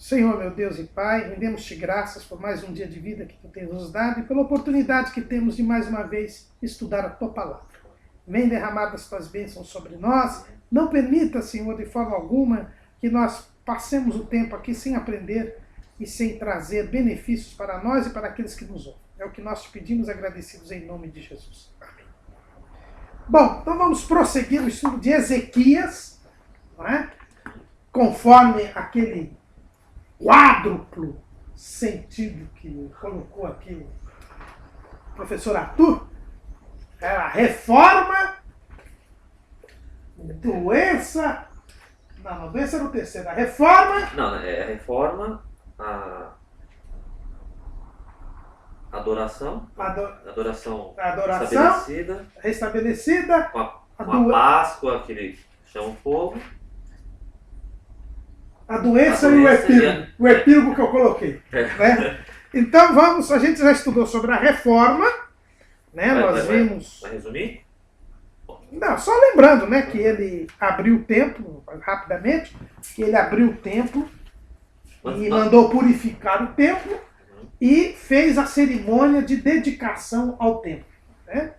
Senhor, meu Deus e Pai, rendemos-te graças por mais um dia de vida que Tu tens nos dado e pela oportunidade que temos de mais uma vez estudar a Tua Palavra. Vem derramar as Tuas bênçãos sobre nós. Não permita, Senhor, de forma alguma, que nós passemos o tempo aqui sem aprender e sem trazer benefícios para nós e para aqueles que nos ouvem. É o que nós te pedimos, agradecidos em nome de Jesus. Amém. Bom, então vamos prosseguir o estudo de Ezequias, não é? Conforme aquele quádruplo sentido que colocou aqui o professor Arthur. Era reforma, doença. Não, doença era o terceiro. A reforma. Não, é a reforma, a adoração, adoração restabelecida, com a Páscoa, que ele chama o povo. A doença e o epílogo. O epílogo que eu coloquei. Né? Então a gente já estudou sobre a reforma. Né? Nós vimos. Vai resumir? Não, só lembrando, né, que ele abriu o templo, rapidamente, que ele abriu o templo e mandou purificar o templo e fez a cerimônia de dedicação ao templo, né?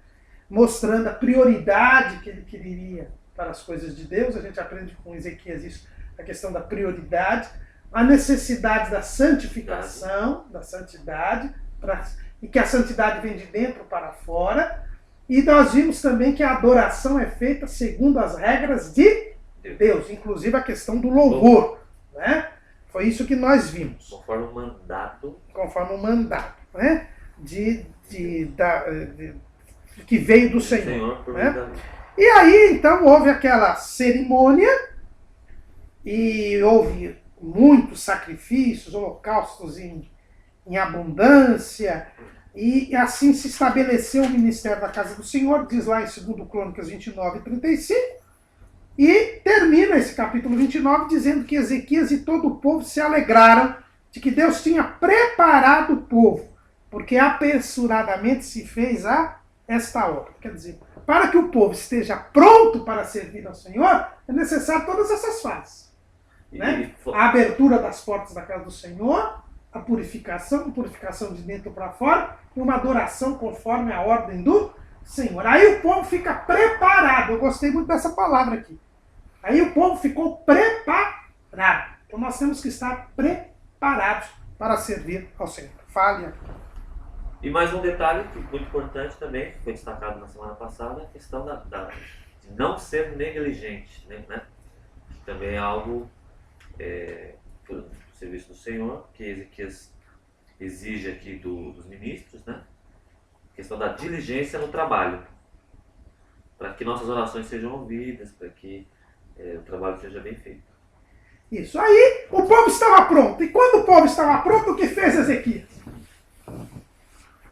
Mostrando a prioridade que ele queria para as coisas de Deus. A gente aprende com Ezequias isso, a questão da prioridade, a necessidade da santificação, da santidade, e que a santidade vem de dentro para fora. E nós vimos também que a adoração é feita segundo as regras de Deus, inclusive a questão do louvor. Né? Foi isso que nós vimos. Conforme o mandato. Conforme o mandato, né? Que veio do Senhor. Né? E aí, então, houve aquela cerimônia e houve muitos sacrifícios, holocaustos em abundância. E assim se estabeleceu o ministério da casa do Senhor, diz lá em 2 Crônicas 29 e 35, e termina esse capítulo 29 dizendo que Ezequias e todo o povo se alegraram de que Deus tinha preparado o povo, porque apressuradamente se fez esta obra. Quer dizer, para que o povo esteja pronto para servir ao Senhor, é necessário todas essas fases. Né? A abertura das portas da casa do Senhor, a purificação de dentro para fora, e uma adoração conforme a ordem do Senhor. Aí o povo fica preparado. Eu gostei muito dessa palavra aqui. Aí o povo ficou preparado. Então nós temos que estar preparados para servir ao Senhor. Fale aqui. E mais um detalhe muito importante também, que foi destacado na semana passada, a questão de não ser negligente. Né? Também é algo do serviço do Senhor, que Ezequias exige aqui dos ministros, né? A questão da diligência no trabalho, para que nossas orações sejam ouvidas, para que o trabalho seja bem feito. Isso. Aí o povo estava pronto. E quando o povo estava pronto, o que fez Ezequias?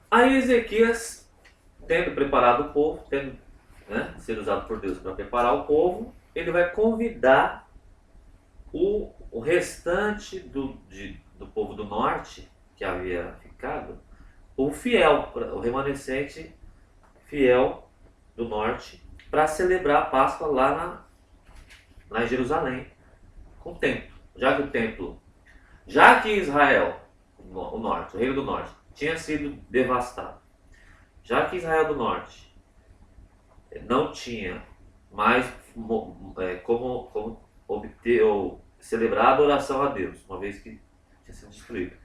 Aí Ezequias, tendo preparado o povo, tendo sido usado por Deus para preparar o povo, ele vai convidar o restante do povo do norte, que havia ficado, o fiel, o remanescente fiel do norte, para celebrar a Páscoa lá em Jerusalém, com o templo. Já que Israel, o norte, o reino do norte, tinha sido devastado, já que Israel do norte não tinha mais como obter ou celebrar a adoração a Deus, uma vez que tinha sido destruído.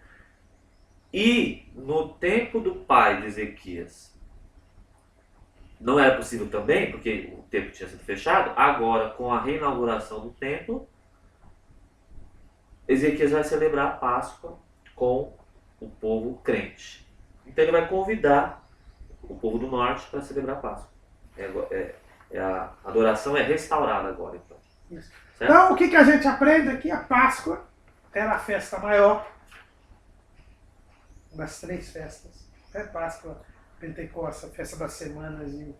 E no tempo do pai de Ezequias não era possível também, porque o templo tinha sido fechado. Agora, com a reinauguração do templo, Ezequias vai celebrar a Páscoa com o povo crente. Então ele vai convidar o povo do norte para celebrar a Páscoa. A adoração é restaurada agora, então. Isso. Então, o que a gente aprende aqui? A Páscoa era a festa maior das 3 festas. Páscoa, Pentecostes, festa das semanas e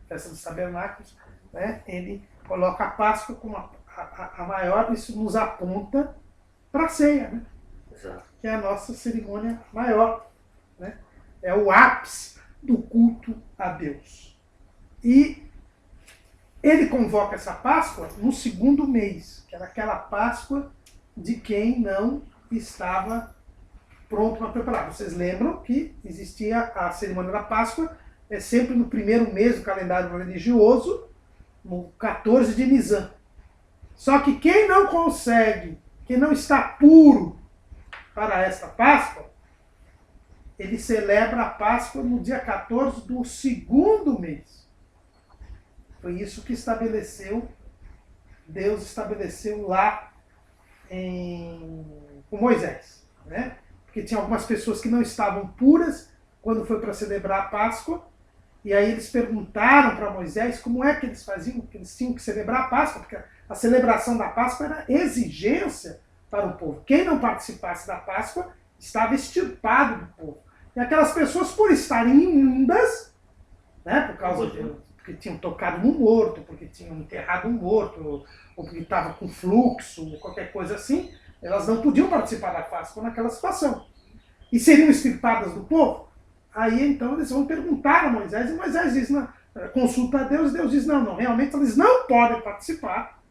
festa dos tabernáculos. Né? Ele coloca a Páscoa como a maior, isso nos aponta para a ceia, né? Exato. Que é a nossa cerimônia maior. Né? É o ápice do culto a Deus. E ele convoca essa Páscoa no 2º mês, que era aquela Páscoa de quem não estava pronto para preparar. Vocês lembram que existia a cerimônia da Páscoa, sempre no primeiro mês do calendário religioso, no 14 de Nisan. Só que quem não consegue, quem não está puro para esta Páscoa, ele celebra a Páscoa no dia 14 do segundo mês. Foi isso que Deus estabeleceu lá com Moisés, né? Porque tinha algumas pessoas que não estavam puras quando foi para celebrar a Páscoa, e aí eles perguntaram para Moisés como é que eles faziam, que eles tinham que celebrar a Páscoa, porque a celebração da Páscoa era exigência para o povo. Quem não participasse da Páscoa estava extirpado do povo. E aquelas pessoas, por estarem imundas, né, porque tinham tocado no morto, porque tinham enterrado um morto, ou porque estava com fluxo, ou qualquer coisa assim, elas não podiam participar da Páscoa naquela situação. E seriam extirpadas do povo? Aí então eles vão perguntar a Moisés, e Moisés diz, não, consulta a Deus, e Deus diz, não, realmente eles não podem participar,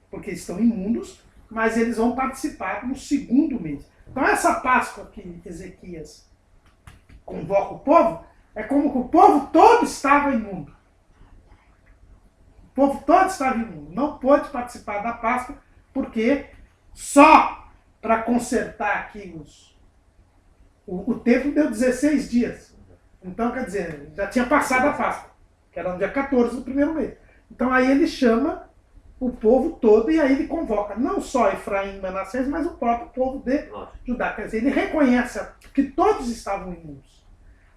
porque estão imundos, mas eles vão participar no segundo mês. Então essa Páscoa que Ezequias convoca o povo, é como que o povo todo estava imundo. O povo todo estava imundo. Não pôde participar da Páscoa, porque só para consertar aqui o tempo deu 16 dias. Então, quer dizer, já tinha passado a Páscoa, que era no dia 14 do primeiro mês. Então aí ele chama o povo todo e aí ele convoca não só Efraim e Manassés, mas o próprio povo de Judá. Quer dizer, ele reconhece que todos estavam imundos.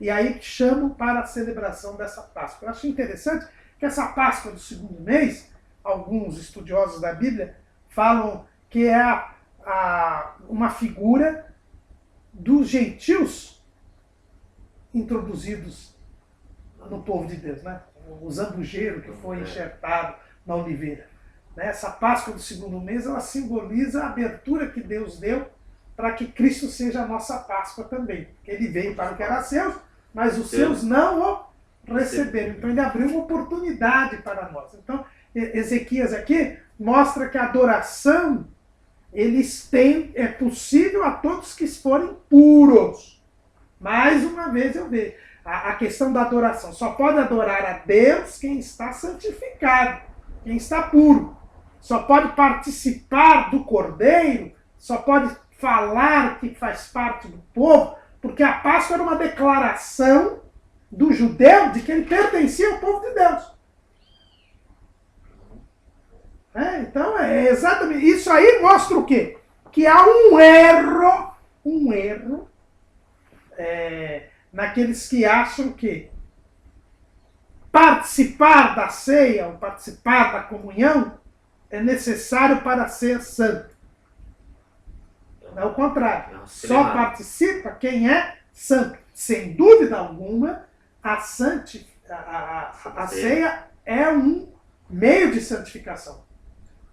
E aí chama para a celebração dessa Páscoa. Eu acho interessante que essa Páscoa do segundo mês, alguns estudiosos da Bíblia falam que é uma figura dos gentios introduzidos no povo de Deus, né? O zambujeiro que foi enxertado na oliveira. Essa Páscoa do segundo mês, ela simboliza a abertura que Deus deu para que Cristo seja a nossa Páscoa também. Ele veio para o que era seus, mas os seus não o receberam. Então ele abriu uma oportunidade para nós. Então Ezequias aqui mostra que a adoração é possível a todos que forem puros. Mais uma vez eu vejo a questão da adoração. Só pode adorar a Deus quem está santificado, quem está puro. Só pode participar do Cordeiro, só pode falar que faz parte do povo, porque a Páscoa era uma declaração do judeu de que ele pertencia ao povo de Deus. Então, é exatamente isso aí mostra o quê? Que há um erro naqueles que acham que participar da ceia, ou participar da comunhão, é necessário para ser santo. Não é o contrário. Só participa quem é santo. Sem dúvida alguma, a ceia é um meio de santificação.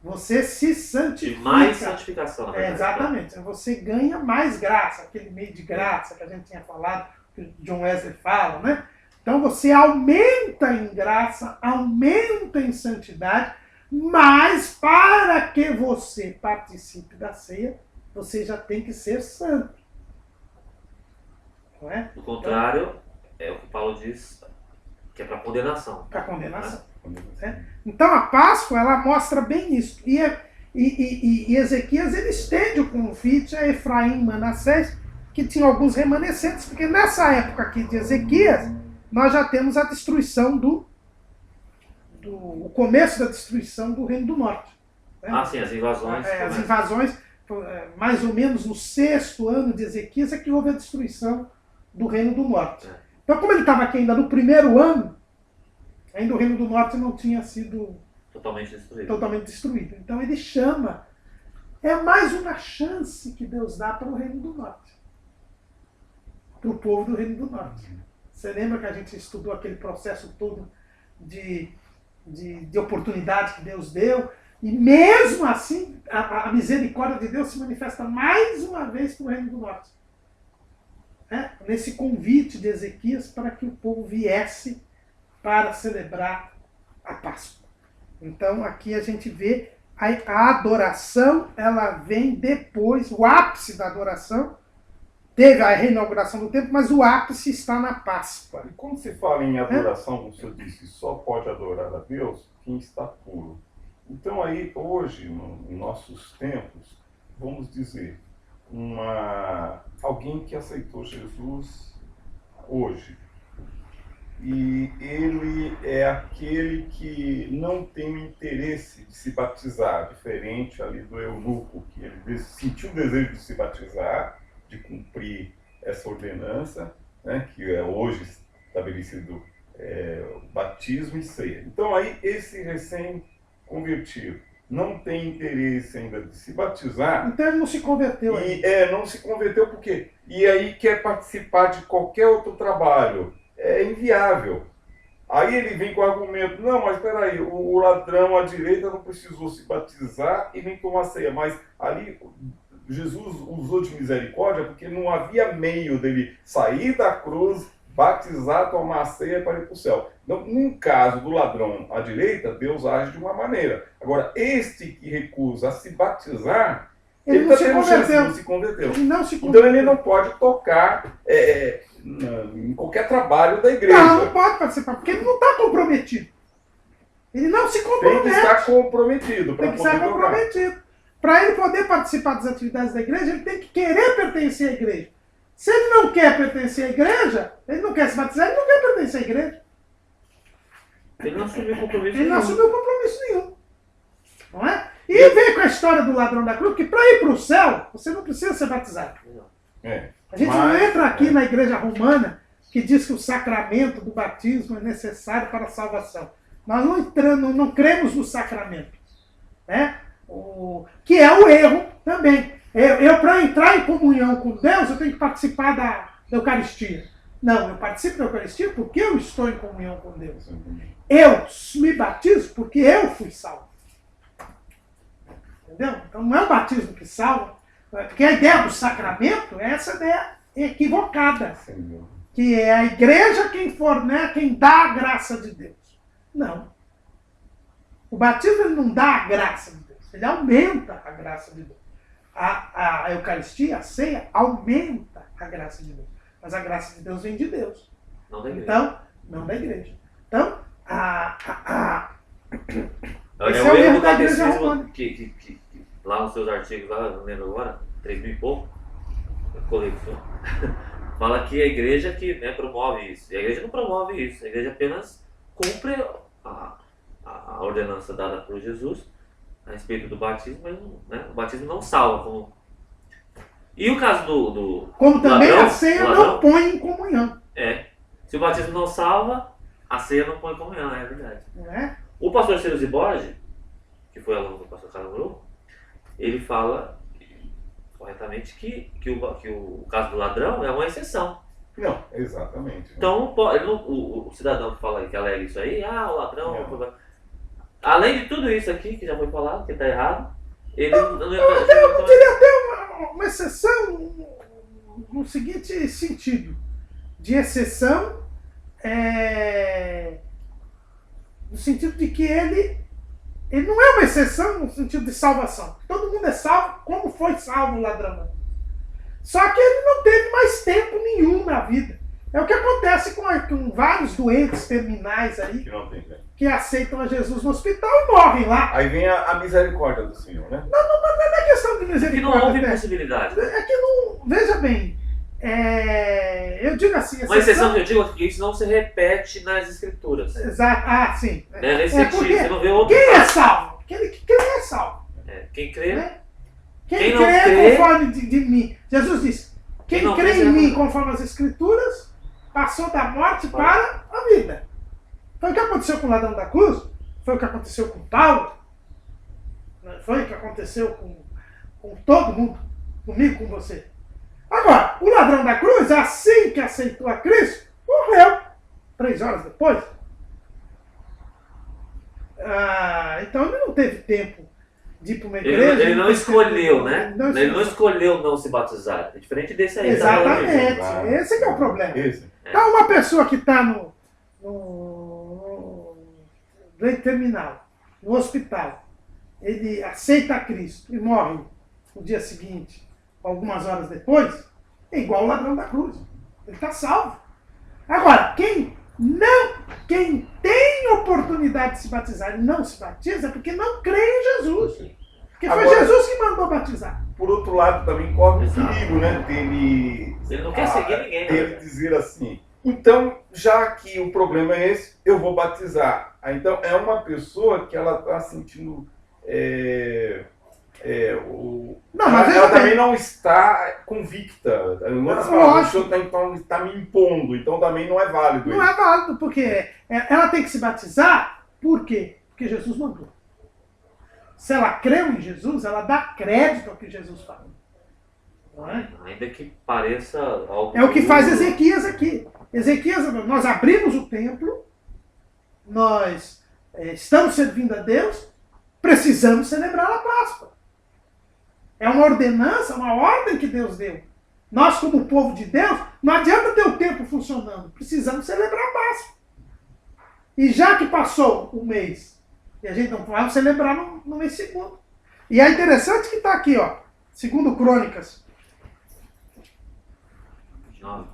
Você se santifica. De mais santificação, na verdade. Exatamente. Você ganha mais graça, aquele meio de graça que a gente tinha falado, que o John Wesley fala, né? Então você aumenta em graça, aumenta em santidade, mas para que você participe da ceia, você já tem que ser santo. Não é? Do contrário, é o que Paulo diz, que é para condenação. Para condenação. Né? Então a Páscoa, ela mostra bem isso. E Ezequias, ele estende o convite a Efraim e Manassés, que tinham alguns remanescentes, porque nessa época aqui de Ezequias, nós já temos a destruição o começo da destruição do Reino do Norte. Né? Sim, as invasões. As invasões, mais ou menos no 6º ano de Ezequias, é que houve a destruição do Reino do Norte. Então, como ele estava aqui ainda no primeiro ano, ainda o Reino do Norte não tinha sido totalmente destruído. Então ele chama, é mais uma chance que Deus dá para o Reino do Norte, para o povo do Reino do Norte. Você lembra que a gente estudou aquele processo todo de oportunidade que Deus deu? E mesmo assim, a misericórdia de Deus se manifesta mais uma vez para o Reino do Norte. Nesse convite de Ezequias para que o povo viesse para celebrar a Páscoa. Então aqui a gente vê a adoração, ela vem depois, o ápice da adoração, teve a reinauguração do templo, mas o ápice está na Páscoa. E quando se fala em adoração, como o senhor disse, só pode adorar a Deus quem está puro. Então aí, hoje, em nossos tempos, vamos dizer, alguém que aceitou Jesus hoje, e ele é aquele que não tem o interesse de se batizar, diferente ali do eunuco, que ele sentiu o desejo de se batizar, de cumprir essa ordenança, né, que é hoje estabelecido batismo e ceia. Então aí esse recém-convertido não tem interesse ainda de se batizar. Então ele não se converteu ainda. Não se converteu por quê? E aí quer participar de qualquer outro trabalho. É inviável. Aí ele vem com o argumento, não, mas espera aí, o ladrão à direita não precisou se batizar e nem tomar ceia, mas ali Jesus usou de misericórdia porque não havia meio dele sair da cruz, batizar, tomar a ceia para ir para o céu. Então, no caso do ladrão à direita, Deus age de uma maneira. Agora, este que recusa a se batizar, ele não se converteu. Então ele não pode tocar em qualquer trabalho da igreja. Não pode participar, porque ele não está comprometido. Ele não se compromete. Tem que estar comprometido. Tem que estar comprometido. Para ele poder participar das atividades da igreja, ele tem que querer pertencer à igreja. Se ele não quer pertencer à igreja, ele não quer se batizar, ele não quer pertencer à igreja. Ele não assumiu compromisso nenhum. Ele não assumiu compromisso nenhum. Não é? E vem com a história do ladrão da cruz, que para ir para o céu, você não precisa ser batizado. A gente não entra aqui na igreja romana, que diz que o sacramento do batismo é necessário para a salvação. Nós não cremos no sacramento. Né? Que é o erro também. Eu para entrar em comunhão com Deus, eu tenho que participar da Eucaristia. Não, eu participo da Eucaristia porque eu estou em comunhão com Deus. Eu me batizo porque eu fui salvo. Entendeu? Então não é o batismo que salva, porque a ideia do sacramento é essa ideia equivocada. Que é a igreja quem fornece, quem dá a graça de Deus. Não. O batismo ele não dá a graça de Deus, ele aumenta a graça de Deus. A Eucaristia, a ceia, aumenta a graça de Deus. Mas a graça de Deus vem de Deus. Não da igreja. Então, não da igreja. Então, esse é o erro do catecismo que lá nos seus artigos, lá, não lembro agora, 3.000 e pouco, eu coleciono, fala que a igreja que promove isso. E a igreja não promove isso. A igreja apenas cumpre a ordenança dada por Jesus a respeito do batismo, mas o batismo não salva. E o caso do como também ladrão, a ceia não põe em comunhão. Se o batismo não salva, a ceia não põe em comunhão, é verdade. Não é? O pastor Celso Borges, que foi aluno do pastor Caramuru, ele fala corretamente que o caso do ladrão é uma exceção. Não, exatamente. Então, o cidadão que fala aí, que alega isso aí, o ladrão... Além de tudo isso aqui, que já foi falado, que está errado, ele eu diria até uma exceção no seguinte sentido. De exceção, no sentido de que ele não é uma exceção no sentido de salvação. Todo mundo é salvo como foi salvo o ladrão. Só que ele não teve mais tempo nenhum na vida. É o que acontece com vários doentes terminais aí, que aceitam a Jesus no hospital e morrem lá. Aí vem a misericórdia do Senhor, né? Não é questão de misericórdia. Que não houve possibilidade. É que não... Veja bem, eu digo assim... Uma exceção que eu digo é que isso não se repete nas escrituras. Exato. Sim. Nesse sentido, você não vê outro quem é salvo? Quem é salvo? Quem crê... Quem crê conforme de mim. Jesus disse, quem crê em mim conforme as escrituras, passou da morte para a vida. Foi o que aconteceu com o ladrão da cruz, foi o que aconteceu com Paulo, foi o que aconteceu com todo mundo, comigo, com você. Agora, o ladrão da cruz, assim que aceitou a Cristo, morreu 3 horas depois. Então ele não teve tempo de ir para uma igreja. Ele não escolheu, né? Ele não escolheu não se batizar. É diferente desse aí. Exatamente. Esse que é o problema. Então uma pessoa que está no leito terminal, no hospital, ele aceita Cristo e morre no dia seguinte, algumas horas depois, é igual o ladrão da cruz. Ele está salvo. Agora, quem tem oportunidade de se batizar e não se batiza é porque não crê em Jesus. Porque foi Jesus que mandou batizar. Por outro lado, também corre o perigo, né? Ele não quer seguir ninguém. Ele dizer assim, então, já que o problema é esse, eu vou batizar. Então, é uma pessoa que ela está sentindo... ela também não está convicta. O senhor está me impondo, então também não é válido. Não é válido, porque ela tem que se batizar, por quê? Porque Jesus mandou. Se ela creu em Jesus, ela dá crédito ao que Jesus fala. Não é? Ainda que pareça algo... É o que faz Ezequias aqui. Ezequias, nós abrimos o templo, nós estamos servindo a Deus, precisamos celebrar a Páscoa. É uma ordenança, uma ordem que Deus deu. Nós, como povo de Deus, não adianta ter o templo funcionando, precisamos celebrar a Páscoa. E já que passou um mês, e a gente não vai celebrar no mês segundo. E é interessante que está aqui, ó, segundo Crônicas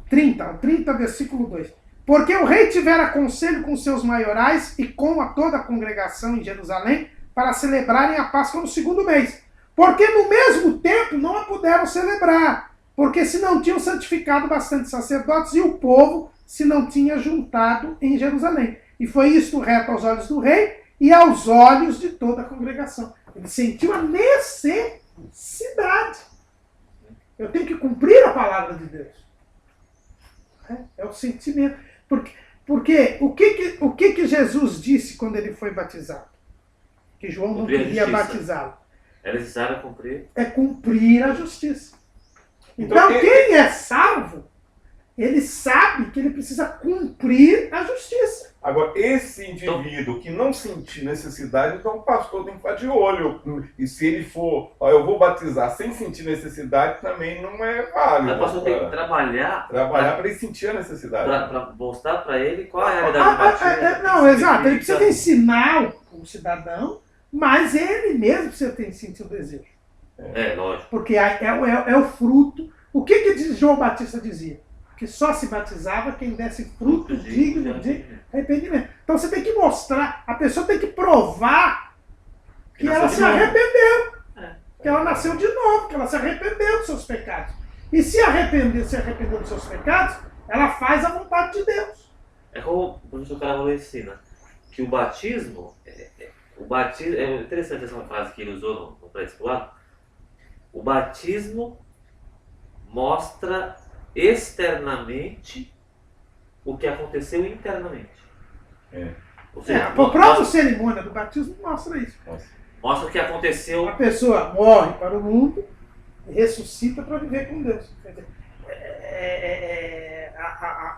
30, versículo 2. Porque o rei tivera conselho com seus maiorais e com toda a congregação em Jerusalém para celebrarem a Páscoa no segundo mês. Porque no mesmo tempo não a puderam celebrar, porque se não tinham santificado bastante sacerdotes e o povo se não tinha juntado em Jerusalém. E foi isto reto aos olhos do rei e aos olhos de toda a congregação. Ele sentiu a necessidade. Eu tenho que cumprir a palavra de Deus. É o sentimento. Porque o que Jesus disse quando ele foi batizado? Que João não queria batizá-lo. É necessário cumprir. É cumprir a justiça. Então, quem é salvo, ele sabe que ele precisa cumprir a justiça. Agora, esse indivíduo que não sentir necessidade, então o pastor tem que ficar de olho. E se ele for, eu vou batizar sem sentir necessidade, também não é válido. O pastor tem que trabalhar para ele sentir a necessidade. Para mostrar para ele qual é a realidade do batismo. Não, exato. Ele precisa ensinar o cidadão, mas ele mesmo precisa ter sentir o desejo. Lógico. Porque é o fruto. O que João Batista dizia? Que só se batizava quem desse fruto digno de arrependimento. Então você tem que mostrar, a pessoa tem que provar que ela se arrependeu. Que ela nasceu de novo, que ela se arrependeu dos seus pecados. E se arrependeu dos seus pecados, ela faz a vontade de Deus. É como o professor Carvalho ensina, que o batismo é interessante essa frase que ele usou no pré-discipulado. O batismo mostra externamente o que aconteceu internamente. Ou seja, A própria cerimônia do batismo mostra isso. Mostra o que aconteceu. A pessoa morre para o mundo e ressuscita para viver com Deus. Quer dizer,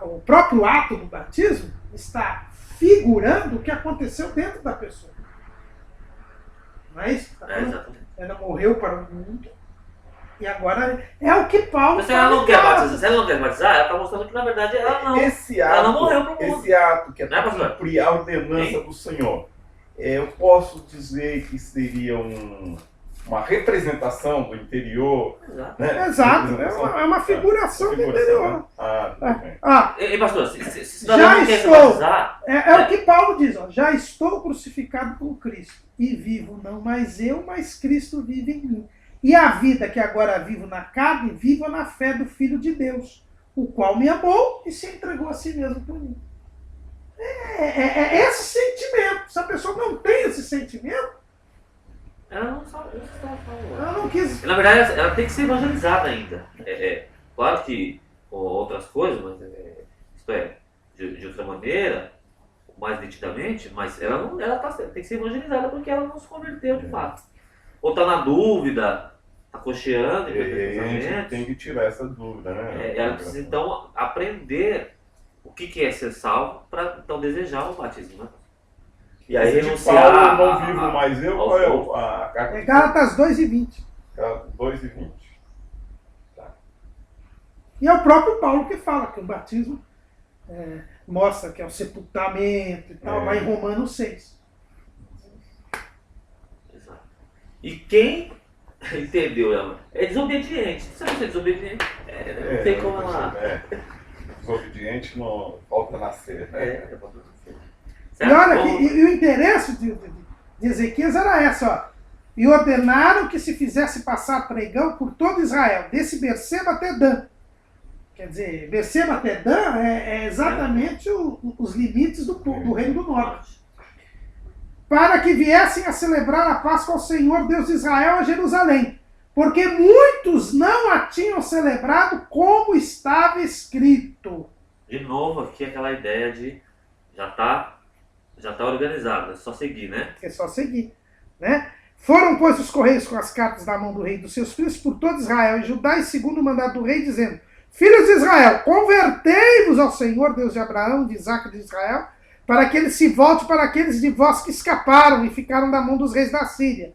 o próprio ato do batismo está figurando o que aconteceu dentro da pessoa. Não é isso? Ela morreu para o mundo. E agora é o que Paulo se ela não quer batizar, se ela não quer batizar, ela está mostrando que na verdade ela não morreu para o mundo. Esse ato que é cumprir a ordenança do Senhor, eu posso dizer que seria uma representação do interior. Exato. É uma figuração do interior. E pastor, se não quer batizar... É o que Paulo diz, já estou crucificado com Cristo e vivo não mais eu, mas Cristo vive em mim. E a vida que agora vivo na carne, vivo na fé do Filho de Deus, o qual me amou e se entregou a si mesmo por mim. É esse sentimento. Se a pessoa não tem esse sentimento, ela não sabe. Ela não quis. Na verdade, ela tem que ser evangelizada ainda. Claro que com outras coisas, mas isto é, de outra maneira, mais nitidamente, mas ela tem que ser evangelizada porque ela não se converteu de fato. Ou está na dúvida, está cocheando em pensamentos. Tem que tirar essa dúvida, né? Ela precisa então aprender o que é ser salvo para então desejar o batismo, né? E aí renunciar. Paulo, não vivo mais eu, qual é a carta? Gálatas 2:20. Gálatas 2:20. Tá. E é o próprio Paulo que fala que o batismo mostra que é o sepultamento e tal, vai em Romanos 6. E quem entendeu? É desobediente. Se você é desobediente, não tem como ela. Desobediente não volta a nascer. Né? E olha, e o interesse de Ezequias era essa, ó. E ordenaram que se fizesse passar pregão por todo Israel, desse Berseba até Dan. Quer dizer, Berseba até Dan é exatamente os limites do Reino do Norte. Para que viessem a celebrar a Páscoa ao Senhor Deus de Israel a Jerusalém. Porque muitos não a tinham celebrado como estava escrito. De novo, aqui aquela ideia de já tá organizado, é só seguir, né? É só seguir, né? Foram, pois, os correios com as cartas na mão do rei e dos seus filhos por todo Israel e Judá, e segundo o mandado do rei, dizendo: Filhos de Israel, convertei-vos ao Senhor, Deus de Abraão, de Isaque e de Israel, para que ele se volte para aqueles de vós que escaparam e ficaram da mão dos reis da Síria.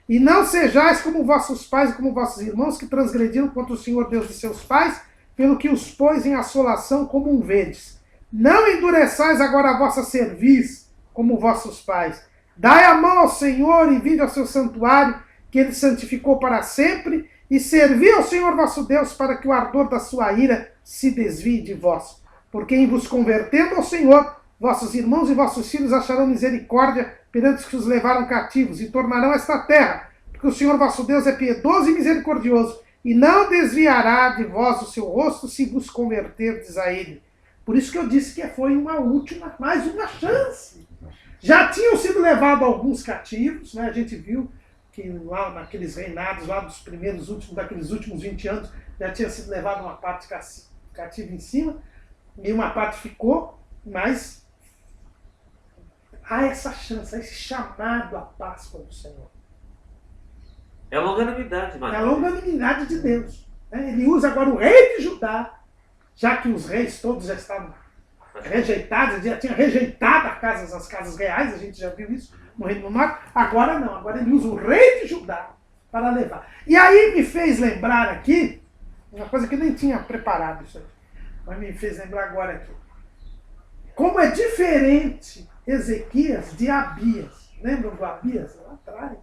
E não sejais como vossos pais e como vossos irmãos, que transgrediram contra o Senhor Deus de seus pais, pelo que os pôs em assolação como um vedes. Não endureçais agora a vossa cerviz, como vossos pais. Dai a mão ao Senhor e vinde ao seu santuário, que ele santificou para sempre, e servi ao Senhor vosso Deus, para que o ardor da sua ira se desvie de vós. Porque em vos convertendo ao Senhor, vossos irmãos e vossos filhos acharão misericórdia perante os que os levaram cativos, e tornarão esta terra, porque o Senhor vosso Deus é piedoso e misericordioso, e não desviará de vós o seu rosto, se vos converterdes a ele. Por isso que eu disse que foi mais uma chance. Já tinham sido levados alguns cativos, né? A gente viu que lá naqueles reinados, lá daqueles últimos 20 anos, já tinha sido levado uma parte cativa em cima, e uma parte ficou, mas há essa chance, há esse chamado à Páscoa do Senhor. É a longanimidade, Maria. É a longanimidade de Deus. Ele usa agora o rei de Judá, já que os reis todos já estavam rejeitados, já tinha rejeitado as casas reais, a gente já viu isso no Reino do Norte. Agora não, agora ele usa o rei de Judá para levar. E aí me fez lembrar aqui, uma coisa que eu nem tinha preparado isso aqui, mas me fez lembrar agora aqui. Como é diferente Ezequias de Abias. Lembram do Abias? Lá atrás.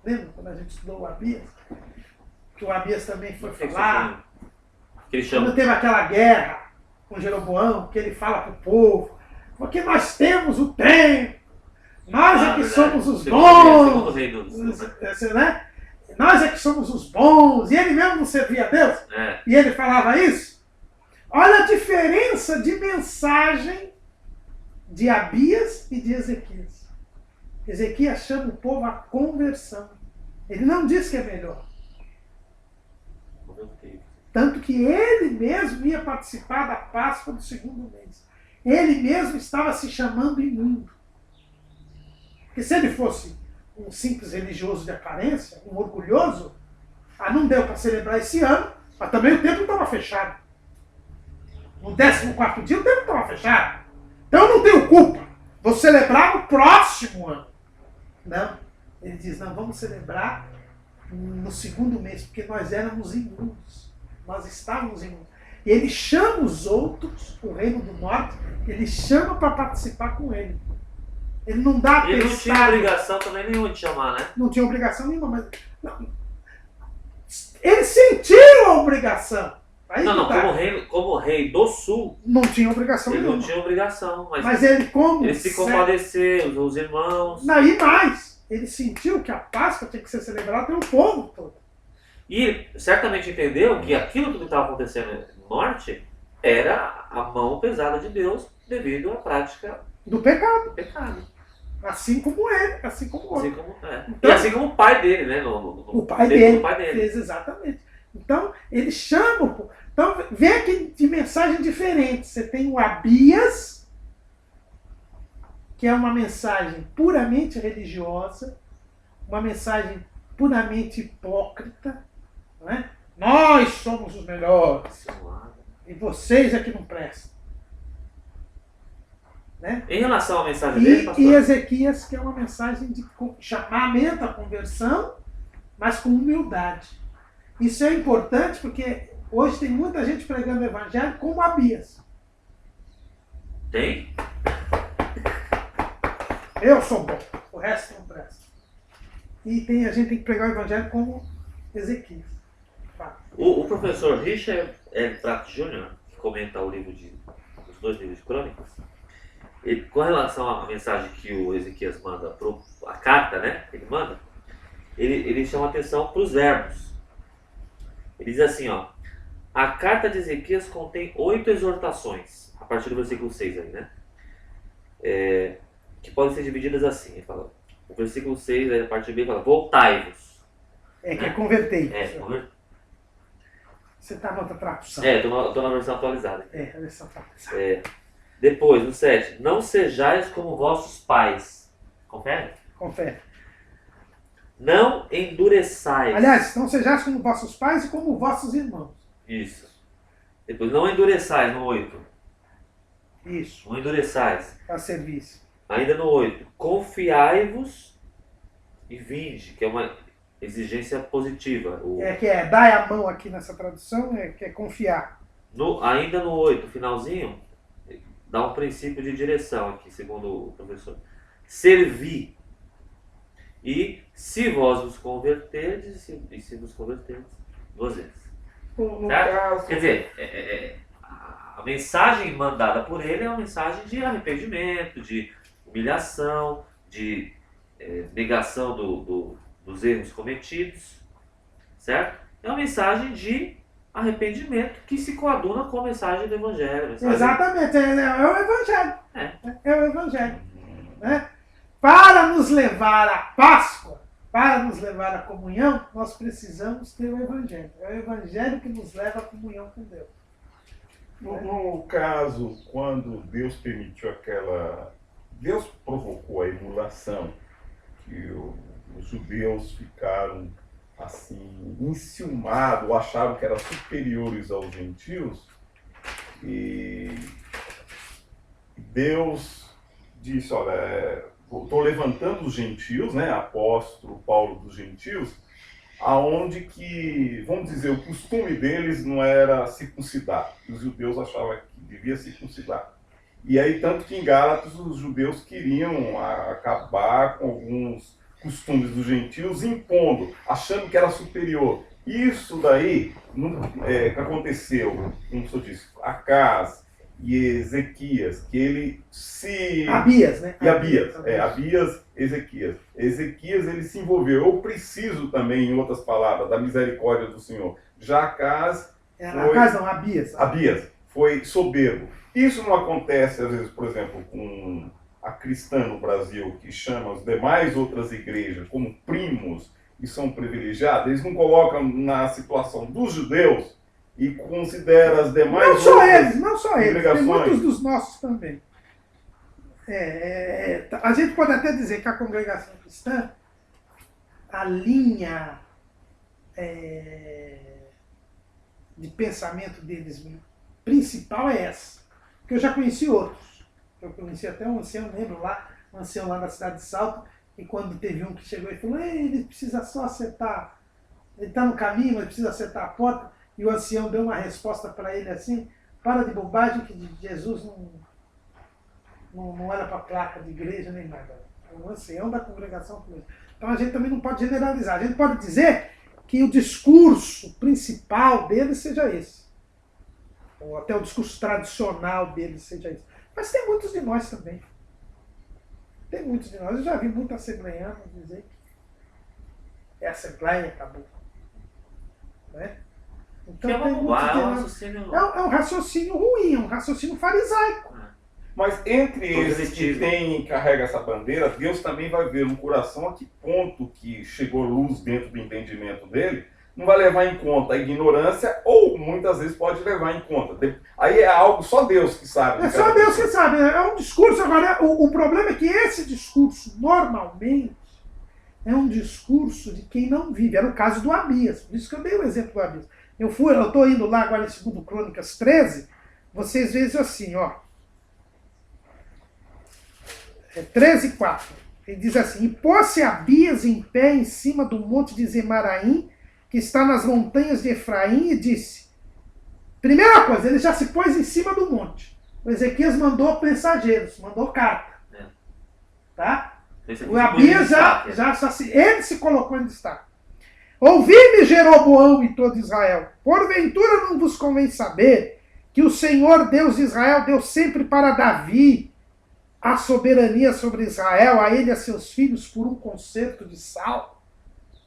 Lembram quando a gente estudou o Abias? Que o Abias também foi falar. Quando teve aquela guerra com Jeroboão, que ele fala para o povo, porque nós temos o tempo, nós é que somos os bons, né? Nós é que somos os bons, e ele mesmo não servia a Deus, e ele falava isso. Olha a diferença de mensagem de Abias e de Ezequias. Ezequias chama o povo à conversão. Ele não diz que é melhor. Tanto que ele mesmo ia participar da Páscoa do segundo mês. Ele mesmo estava se chamando imundo. Porque se ele fosse um simples religioso de aparência, um orgulhoso, não deu para celebrar esse ano, mas também o templo estava fechado. No 14º dia o templo estava fechado. Então eu não tenho culpa. Vou celebrar no próximo ano. Não. Ele diz, não, vamos celebrar no segundo mês, porque nós éramos imundos. Nós estávamos imundos. E ele chama os outros, o Reino do Norte, ele chama para participar com ele. Ele não dá Ele não tinha obrigação também nenhuma de chamar, né? Não tinha obrigação nenhuma, mas... Não. Eles sentiram a obrigação. Aí como rei do sul, não tinha obrigação ele nenhuma. Não tinha obrigação, mas ele se compadeceu, os irmãos. Não, e mais, ele sentiu que a Páscoa tinha que ser celebrada pelo povo todo. E certamente entendeu que aquilo que estava acontecendo no norte era a mão pesada de Deus devido à prática do pecado. Assim como ele, assim como o outro. Então, e assim como o pai dele, né? O pai dele fez exatamente. Então, ele chama. Então, vê aqui de mensagem diferente. Você tem o Abias, que é uma mensagem puramente religiosa, uma mensagem puramente hipócrita. Não é? Nós somos os melhores. E vocês é que não prestam. Né? Em relação à mensagem dele, pastor? E Ezequias, que é uma mensagem de chamamento à conversão, mas com humildade. Isso é importante porque hoje tem muita gente pregando o evangelho como Abias. Tem? Eu sou bom, o resto não presta. E a gente tem que pregar o evangelho como Ezequias. O professor Richard L. Pratt Jr., que comenta os 2 livros de Crônicas, ele, com relação à mensagem que o Ezequias manda, a carta, né, ele manda, ele chama atenção para os verbos. Ele diz assim, ó, a carta de Ezequias contém 8 exortações, a partir do versículo 6 aí, né? Que podem ser divididas assim. Ele fala, o versículo 6, a parte B, fala, voltai-vos. Que é convertei. Você está na outra tradução. Estou na versão atualizada. A versão atualizada. Depois, no 7, não sejais como vossos pais. Confere? Confere. Não endureçais. Aliás, não sejais como vossos pais e como vossos irmãos. Isso. Depois, não endureçais, no 8. Isso. Não endureçais. Para serviço. Ainda no 8. Confiai-vos e vinde, que é uma exigência positiva. Dai a mão aqui nessa tradução, que é confiar. Ainda no 8, finalzinho, dá um princípio de direção aqui, segundo o professor. Servi. E se vós vos converterdes, e se vos converterdes, 2 vezes. Caso... Quer dizer, a mensagem mandada por ele é uma mensagem de arrependimento, de humilhação, de negação dos erros cometidos, certo? É uma mensagem de arrependimento que se coaduna com a mensagem do Evangelho. Exatamente, é o Evangelho. É o Evangelho. Né? Para nos levar à Páscoa, para nos levar à comunhão, nós precisamos ter o Evangelho. É o Evangelho que nos leva à comunhão com Deus. No caso, quando Deus permitiu Deus provocou a emulação, que os judeus ficaram assim, enciumados, acharam que eram superiores aos gentios, e Deus disse, olha, estou levantando os gentios, né, apóstolo Paulo dos gentios, aonde que, vamos dizer, o costume deles não era circuncidar. Os judeus achavam que devia circuncidar. E aí, tanto que em Gálatas, os judeus queriam acabar com alguns costumes dos gentios, impondo, achando que era superior. Isso daí, que aconteceu, como o senhor disse, Acaz e Ezequias, que ele se... Abias, né? Abias, Ezequias. Ezequias, ele se envolveu. Eu preciso também, em outras palavras, da misericórdia do Senhor. Já Acaz... Abias foi soberbo. Isso não acontece, às vezes, por exemplo, com a cristã no Brasil, que chama as demais outras igrejas como primos e são privilegiados. Eles não colocam na situação dos judeus e considera as demais não só eles, tem muitos dos nossos também. A gente pode até dizer que a congregação cristã, a linha de pensamento deles principal é essa. Porque eu já conheci outros. Eu conheci até um ancião, lembro lá, um ancião lá na cidade de Salto, e quando teve um que chegou e falou, ele precisa só acertar, ele está no caminho, mas precisa acertar a porta. E o ancião deu uma resposta para ele assim, para de bobagem, que Jesus não olha para a placa de igreja nem nada. É um ancião da congregação. Então a gente também não pode generalizar. A gente pode dizer que o discurso principal dele seja esse. Ou até o discurso tradicional dele seja esse. Mas tem muitos de nós também. Tem muitos de nós. Eu já vi muito assembleiano dizer que é assembleia, acabou. Né? Então, que é um raciocínio ruim, é um raciocínio farisaico. Mas entre esses que carrega essa bandeira, Deus também vai ver no coração a que ponto que chegou luz dentro do entendimento dele, não vai levar em conta a ignorância, ou muitas vezes pode levar em conta. Aí é algo só Deus que sabe. É só Deus que sabe. É um discurso. Agora, o problema é que esse discurso, normalmente, é um discurso de quem não vive. Era o caso do Abias. Por isso que eu dei o exemplo do Abias. Eu estou indo lá agora em 2 Crônicas 13, vocês veem assim, ó. 13:4. Ele diz assim, e pôs-se Abias em pé em cima do monte de Zemaraim, que está nas montanhas de Efraim, e disse, primeira coisa, ele já se pôs em cima do monte. O Ezequias mandou mensageiros, mandou carta. Tá? O Abias ele se colocou em destaque. Ouvi-me, Jeroboão e todo Israel. Porventura não vos convém saber que o Senhor Deus de Israel deu sempre para Davi a soberania sobre Israel, a ele e a seus filhos, por um concerto de sal.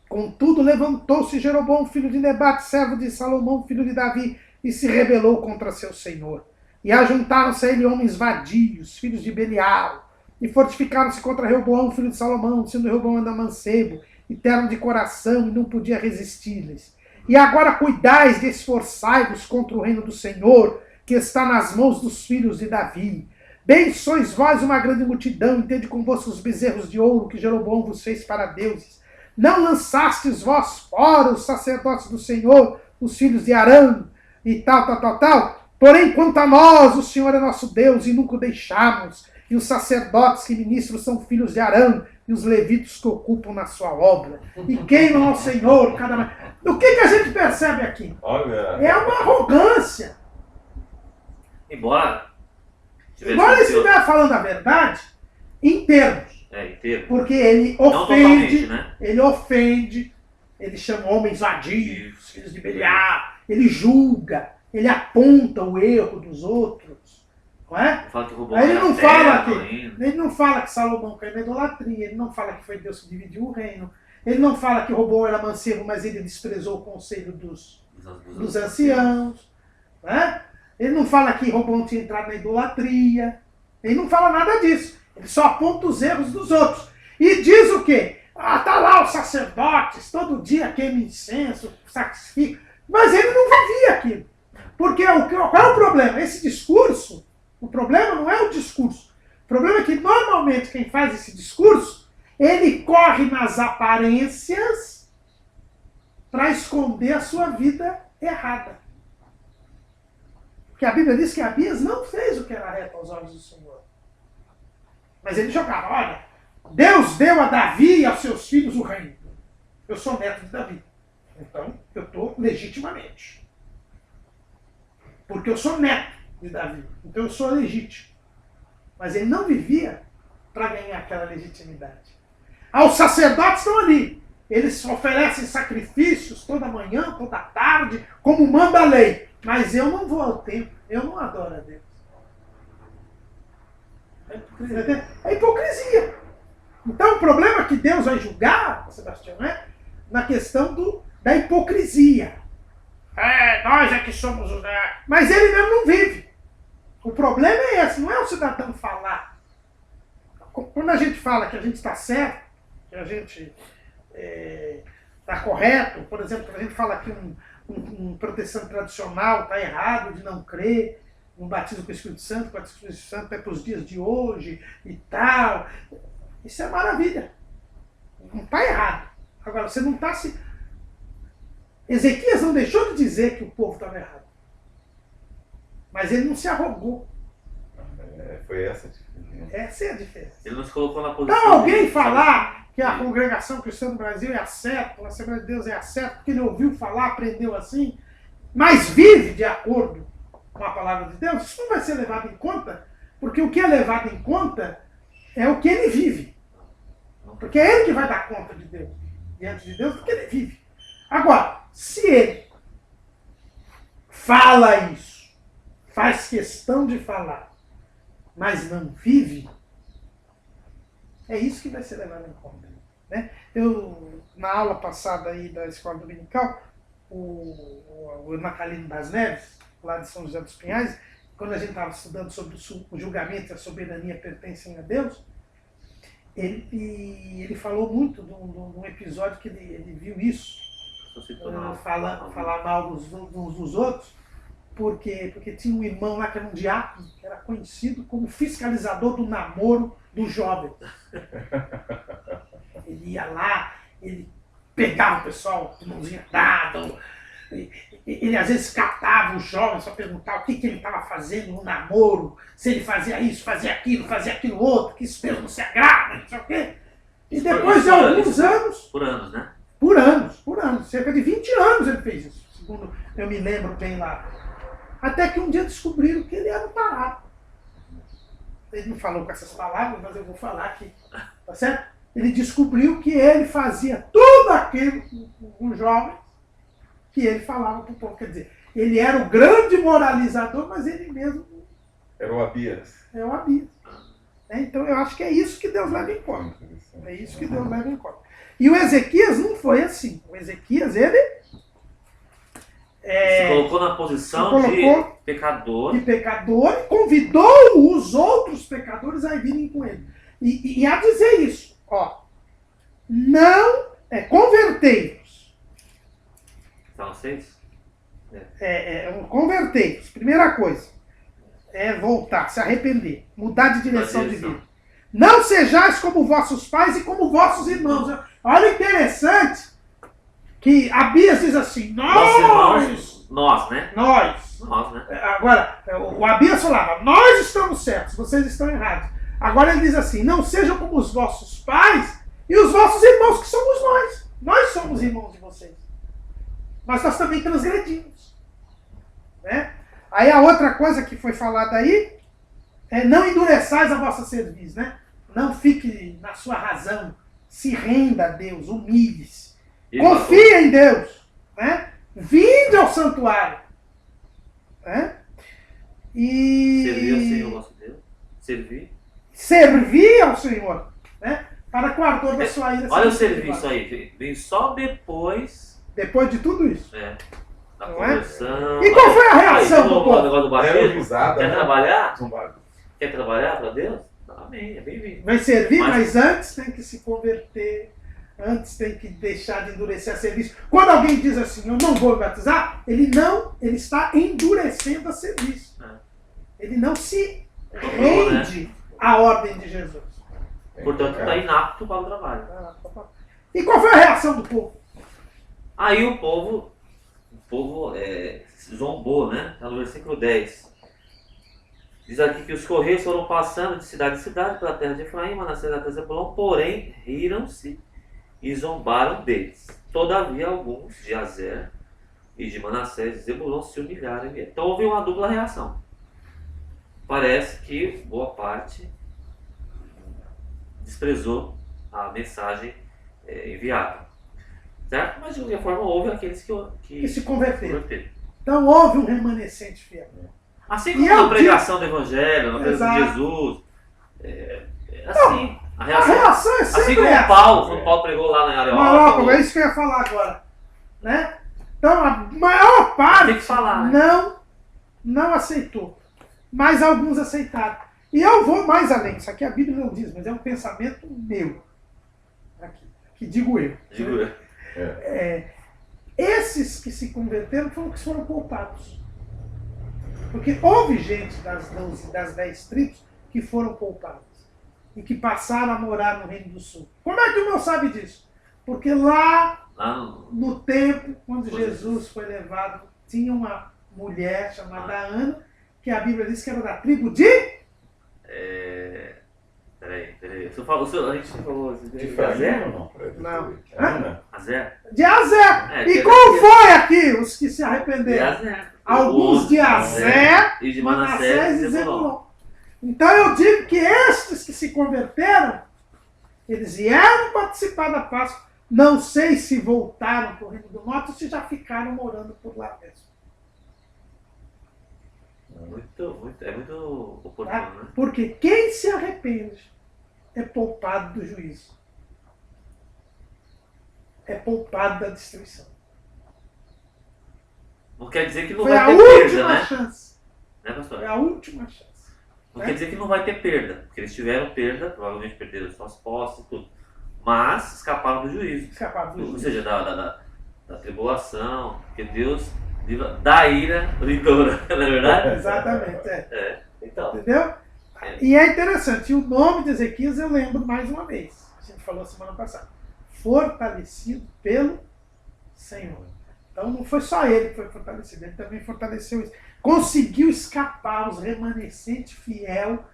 Contudo, levantou-se Jeroboão, filho de Nebate, servo de Salomão, filho de Davi, e se rebelou contra seu senhor. E ajuntaram-se a ele homens vadios, filhos de Belial, e fortificaram-se contra Rehoboão, filho de Salomão, sendo Rehoboão ainda mancebo, e terno de coração, e não podia resistir-lhes. E agora cuidais e esforçai-vos contra o reino do Senhor, que está nas mãos dos filhos de Davi. Bem sois vós uma grande multidão, e tende convosco os bezerros de ouro que Jeroboão vos fez para deuses. Não lançastes vós fora os sacerdotes do Senhor, os filhos de Arão, e tal. Porém, quanto a nós, o Senhor é nosso Deus, e nunca o deixamos. E os sacerdotes que ministram são filhos de Arão, e os levitas que ocupam na sua obra. E queimam ao Senhor cada vez. O que a gente percebe aqui? Olha. É uma arrogância. Embora ele estiver falando a verdade, em termos. Inteiro. Porque ele ofende, né? Ele chama homens vadios, filhos de Belial, ele julga, ele aponta o erro dos outros. Não é? Aí ele não fala que Salomão caiu na idolatria, ele não fala que foi Deus que dividiu o reino, ele não fala que Rehoboão era mancebo, mas ele desprezou o conselho dos anciãos. Né? Ele não fala que Rehoboão tinha entrado na idolatria, ele não fala nada disso. Ele só aponta os erros dos outros. E diz o quê? Tá lá os sacerdotes, todo dia queima incenso, sacrifica. Mas ele não vivia aquilo. Porque qual é o problema? Esse discurso, o problema não é o discurso. O problema é que normalmente quem faz esse discurso, ele corre nas aparências para esconder a sua vida errada. Porque a Bíblia diz que Abias não fez o que era reto aos olhos do Senhor. Mas ele jogava, olha, Deus deu a Davi e aos seus filhos o reino. Eu sou neto de Davi. Então, eu estou legitimamente. Porque eu sou neto de Davi. Então, eu sou legítimo. Mas ele não vivia para ganhar aquela legitimidade. Os sacerdotes estão ali. Eles oferecem sacrifícios toda manhã, toda tarde, como manda a lei. Mas eu não vou ao templo. Eu não adoro a Deus. É hipocrisia. Então o problema que Deus vai julgar, Sebastião, é na questão da hipocrisia. Nós é que somos os... Mas ele mesmo não vive. O problema é esse, não é o cidadão falar. Quando a gente fala que a gente está certo, que a gente está correto, por exemplo, quando a gente fala que um protestante tradicional está errado de não crer, um batismo com o Espírito Santo, o batismo com o Espírito Santo é para os dias de hoje e tal. Isso é maravilha. Não está errado. Agora, você não está se... Ezequias não deixou de dizer que o povo estava errado. Mas ele não se arrogou. Foi essa a diferença. Essa é a diferença. Ele não se colocou na posição... Então alguém falar que a congregação cristã do Brasil é a certa, a Assembleia de Deus é a certa, porque ele ouviu falar, aprendeu assim, mas vive de acordo com a palavra de Deus, isso não vai ser levado em conta, porque o que é levado em conta é o que ele vive. Porque é ele que vai dar conta de Deus, diante de Deus, porque ele vive. Agora, se ele fala isso, faz questão de falar, mas não vive, é isso que vai ser levado em conta. Né? Eu, na aula passada aí da escola dominical, o Natalino das Neves, lá de São José dos Pinhais, quando a gente estava estudando sobre o julgamento e a soberania pertencem a Deus, ele falou muito de um episódio que ele viu isso, falar mal uns dos outros, porque tinha um irmão lá que era um diácono, que era conhecido como fiscalizador do namoro dos jovens. Ele ia lá, ele pegava o pessoal de mãozinha dada, ele às vezes catava os jovens para perguntar o que ele estava fazendo no namoro, se ele fazia isso, fazia aquilo outro, que isso mesmo não se agrada, não sei o quê. E depois de alguns anos... Por anos, né? Por anos. Cerca de 20 anos ele fez isso, segundo eu me lembro bem lá. Até que um dia descobriram que ele era um tarado. Ele não falou com essas palavras, mas eu vou falar aqui. Tá certo? ele descobriu que ele fazia tudo aquilo com os jovens que ele falava para o povo. Quer dizer, ele era o grande moralizador, mas ele mesmo Era o Abias. é o Abias. Então eu acho que é isso que Deus leva em conta. É isso que Deus leva em conta. E o Ezequias não foi assim. O Ezequias, ele se colocou na posição de pecador. E convidou os outros pecadores a virem com ele. E a dizer isso, não convertei-vos. São 6? Convertei-vos. Primeira coisa, voltar, se arrepender, mudar de direção de vida. Não sejais como vossos pais e como vossos irmãos. Olha interessante que Abias diz assim, Nós, né? Nós, né? Agora, o Abias falava, nós estamos certos, vocês estão errados. Agora ele diz assim, não sejam como os vossos pais e os vossos irmãos, que somos nós. Nós somos irmãos de vocês. Mas nós também transgredimos. Né? Aí a outra coisa que foi falada aí é não endureçais a vossa cerviz, né? Não fique na sua razão. Se renda a Deus, humilhe-se. Confia em Deus. Né? Vinde ao santuário. Né? Servir ao Senhor nosso Deus. Servir ao Senhor. Né? Para que o ardor da sua ira... Olha o serviço aí. Vem só depois... Depois de tudo isso. Da conversão. E qual foi a reação do povo? Quer trabalhar? Quer trabalhar para Deus? Amém, é bem-vindo. Vai servir, mas antes tem que se converter. Antes tem que deixar de endurecer a serviço. Quando alguém diz assim, eu não vou me batizar, ele está endurecendo a serviço. Ele não se rende à ordem de Jesus. Portanto, está inapto para o trabalho. E qual foi a reação do povo? Aí o povo zombou, né? Está no versículo 10. Diz aqui que os correios foram passando de cidade em cidade pela terra de Efraim, Manassés e Zebulon, porém riram-se e zombaram deles. Todavia alguns de Azer e de Manassés e Zebulon se humilharam. Então houve uma dupla reação. Parece que boa parte desprezou a mensagem enviada. Certo? Mas de qualquer forma houve aqueles que se converteram. Então houve um remanescente fiel. Assim como na pregação do Evangelho, na pregação de Jesus. Assim. A reação é sempre assim como Paulo, quando Paulo pregou lá na Areópago. É isso que eu ia falar agora. Né? Então a maior parte tem que falar, né? não aceitou. Mas alguns aceitaram. E eu vou mais além. Isso aqui a Bíblia não diz, mas é um pensamento meu. Aqui, que digo eu. Esses que se converteram foram os que foram poupados. Porque houve gente das 10 tribos que foram poupadas. E que passaram a morar no Reino do Sul. Como é que o meu sabe disso? Porque lá no tempo, quando Jesus foi levado, tinha uma mulher chamada Ana, que a Bíblia diz que era da tribo de... Peraí. A gente falou de Azer? Não. Azer? De Azer. E como foi aqui os que se arrependeram? De Azer. Alguns de Azer, e de Manassés e Zebulon. Então eu digo que estes que se converteram, eles vieram participar da Páscoa. Não sei se voltaram para o Reino do Norte ou se já ficaram morando por lá mesmo. É muito oportuno, né? Porque quem se arrepende é poupado do juízo. É poupado da destruição. Não quer dizer que não Foi vai a ter perda, última né? chance. Né, pastor? Foi a última chance. Não quer dizer que não vai ter perda, porque eles tiveram perda, provavelmente perderam suas posses e tudo, mas escaparam do juízo. Ou seja, da tribulação, porque Deus da ira vindoura, não é verdade? Exatamente, Então. Entendeu? E é interessante, o nome de Ezequias eu lembro mais uma vez, a gente falou semana passada, fortalecido pelo Senhor. Então não foi só ele que foi fortalecido, ele também fortaleceu isso. Conseguiu escapar os remanescentes fiel.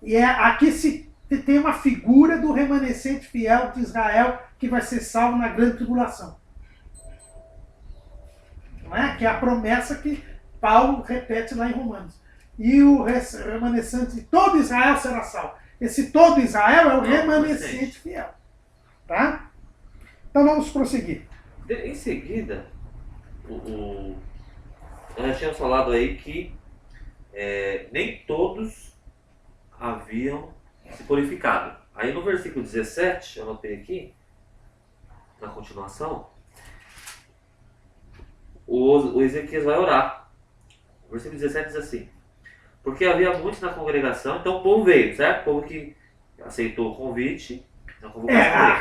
E aqui se tem uma figura do remanescente fiel de Israel que vai ser salvo na grande tribulação. Não é? Que é a promessa que Paulo repete lá em Romanos. E o remanescente de todo Israel será salvo. Esse todo Israel é o remanescente fiel. Tá? Então vamos prosseguir. Em seguida, nós já tínhamos falado aí que nem todos haviam se purificado. Aí no versículo 17, eu anotei aqui, na continuação, o Ezequias vai orar. O versículo 17 diz assim: porque havia muitos na congregação, então o povo veio, certo? O povo que aceitou o convite.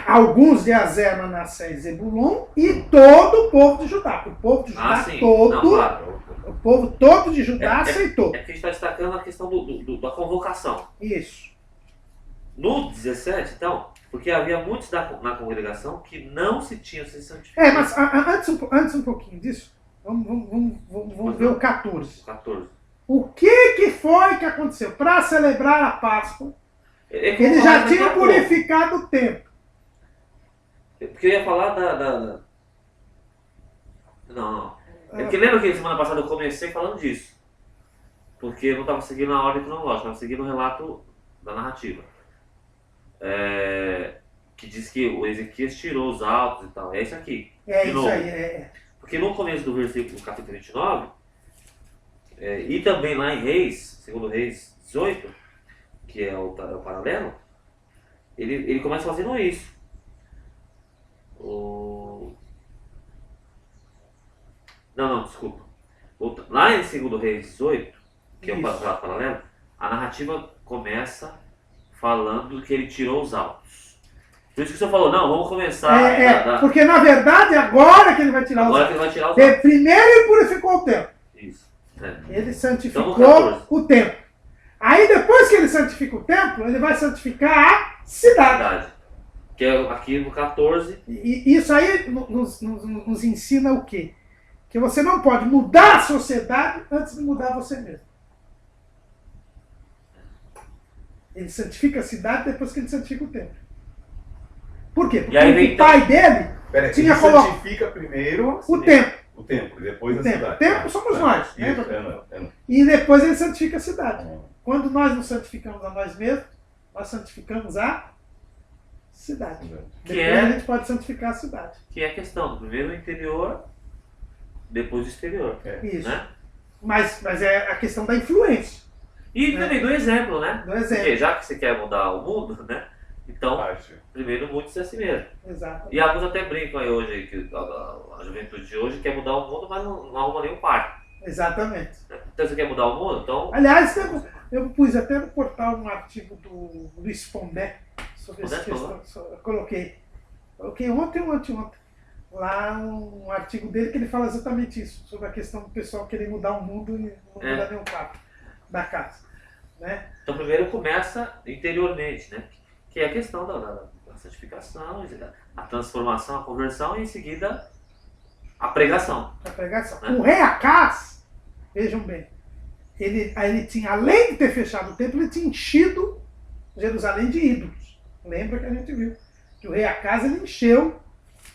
Alguns de Azer, Manassés e Zebulon e todo o povo de Judá. O povo de Judá todo, não, claro. O povo todo de Judá aceitou. É que a gente está destacando a questão da convocação. Isso. No 17, então, porque havia muitos na congregação que não se tinham se santificado. Mas antes um pouquinho disso, vamos ver o 14. 14. O que foi que aconteceu? Para celebrar a Páscoa, eles já tinham purificado o templo. Porque eu ia falar Não. É porque lembra que semana passada eu comecei falando disso. Porque eu não estava seguindo a ordem cronológica, estava seguindo o relato da narrativa. Que diz que o Ezequias tirou os altos e tal. É isso aqui. Isso aí. Porque no começo do versículo, capítulo 29, e também lá em Reis, segundo Reis 18, que é o paralelo, ele começa fazendo isso. Não, desculpa. Lá em segundo Reis 18, que é o paralelo, a narrativa começa falando que ele tirou os altos. Por isso que o senhor falou, não, vamos começar... Porque na verdade agora que ele vai tirar os altos. Primeiro ele purificou o templo. Isso. Ele santificou o templo. Aí depois que ele santifica o templo, ele vai santificar a cidade. Que é aqui no 14. E isso aí nos ensina o quê? Que você não pode mudar a sociedade antes de mudar você mesmo. Ele santifica a cidade depois que ele santifica o templo. Por quê? Porque o pai dele tinha colocado... Ele santifica primeiro o templo. O templo, depois a cidade. O templo somos nós. Isso, E depois ele santifica a cidade. Quando nós não santificamos a nós mesmos, nós santificamos a cidade. Depois a gente pode santificar a cidade. Que é a questão, primeiro o interior, depois o exterior. Isso. Né? Mas é a questão da influência. E também do exemplo, né? Do exemplo. Porque já que você quer mudar o mundo, né? Então, primeiro mude-se a si mesmo. Exato. E alguns até brincam aí hoje, que a juventude de hoje quer mudar o mundo, mas não arruma nenhum par. Exatamente. Então você quer mudar o mundo? Então... Aliás, eu pus até no portal um artigo do Luiz Pondé sobre essa questão. Eu coloquei ontem ou anteontem lá um artigo dele que ele fala exatamente isso, sobre a questão do pessoal querer mudar o mundo e não mudar nenhum quarto da casa. Né? Então primeiro começa interiormente, né? Que é a questão da santificação, a transformação, a conversão e em seguida a pregação. A pregação. Né? O rei Acaz, vejam bem, ele tinha, além de ter fechado o templo, ele tinha enchido Jerusalém de ídolos. Lembra que a gente viu que o rei Acaz ele encheu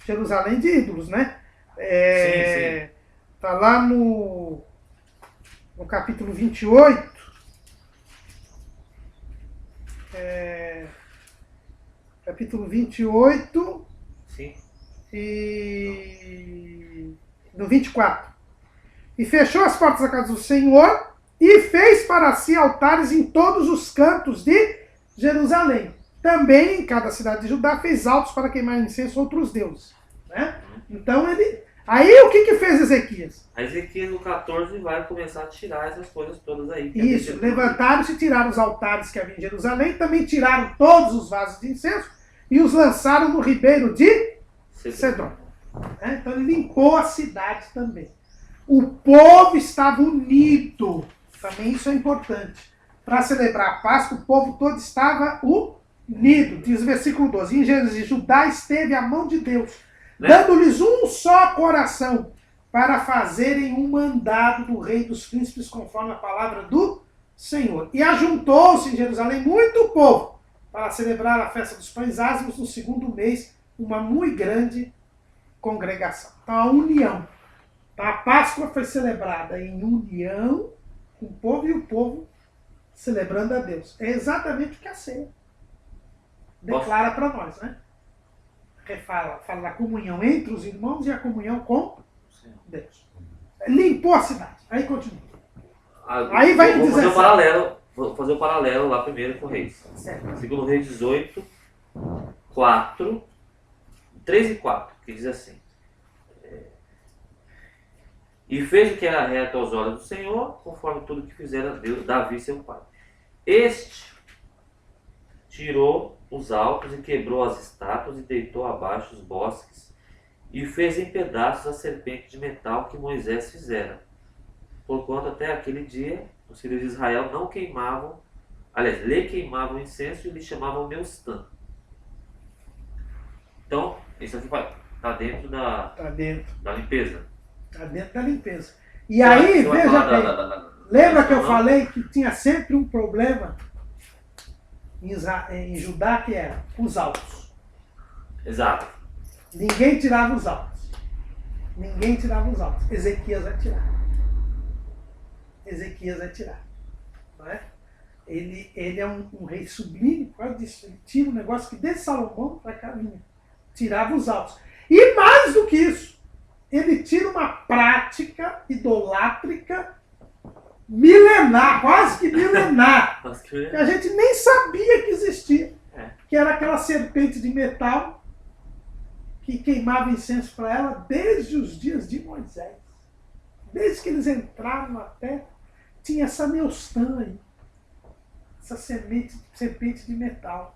Jerusalém de ídolos, né? Sim. Tá lá no capítulo 28. Capítulo 28. Sim. E no 24. E fechou as portas da casa do Senhor e fez para si altares em todos os cantos de Jerusalém. Também em cada cidade de Judá fez altos para queimar incenso a outros deuses. Né? Então ele... Aí o que fez Ezequias? A Ezequias no 14 vai começar a tirar essas coisas todas aí. Isso, levantaram-se e tiraram os altares que havia em Jerusalém, também tiraram todos os vasos de incenso e os lançaram no ribeiro de Cedron. Então ele limpou a cidade também. O povo estava unido, também isso é importante. Para celebrar a Páscoa, o povo todo estava unido. Diz o versículo 12, em Judá esteve a mão de Deus, dando-lhes um só coração, para fazerem um mandado do rei dos príncipes, conforme a palavra do Senhor. E ajuntou-se em Jerusalém muito povo, para celebrar a festa dos pães ázimos no segundo mês, uma muito grande congregação. Então a união. Então, a Páscoa foi celebrada em união com o povo e o povo celebrando a Deus. É exatamente o que a ceia declara para nós, né? fala da comunhão entre os irmãos e a comunhão com Deus. Limpou a cidade. Aí continua. Aí vai em 17. Vou fazer o paralelo lá primeiro com Reis. Certo. Segundo Reis 18, 4, 3 e 4, que diz assim. E fez o que era reto aos olhos do Senhor, conforme tudo que fizera Davi seu pai. Este tirou os altos e quebrou as estátuas e deitou abaixo os bosques e fez em pedaços a serpente de metal que Moisés fizera. Porquanto até aquele dia os filhos de Israel não queimavam, aliás, lhe queimavam incenso e lhe chamavam Neustã. Então, isso aqui está dentro da limpeza. Está dentro da limpeza. E aí, veja bem, lembra que eu falei que tinha sempre um problema em Judá, que era os altos. Exato. Ninguém tirava os altos. Ninguém tirava os altos. Ezequias vai tirar. Ezequias vai tirar. Não é? Ele é um rei sublime, por causa disso. Ele tira um negócio que desde Salomão para cá vinha. Tirava os altos. E mais do que isso, ele tira uma prática idolátrica milenar, quase que milenar, que a gente nem sabia que existia. Que era aquela serpente de metal que queimava incenso para ela desde os dias de Moisés. Desde que eles entraram na terra, tinha essa Neustã aí, essa serpente de metal,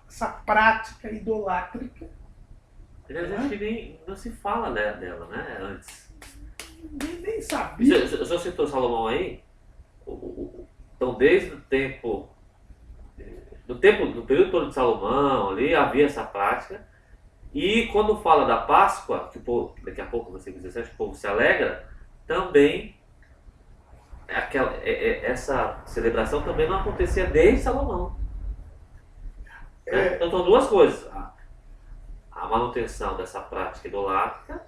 essa prática idolátrica. A gente nem não se fala dela, né? Antes. Nem sabia. O senhor citou Salomão aí? Então, desde o tempo. No período todo de Salomão, ali havia essa prática. E quando fala da Páscoa, que o povo, daqui a pouco, versículo 17, o povo se alegra, também essa celebração também não acontecia desde Salomão. Né? Então, são duas coisas. A manutenção dessa prática idolátrica,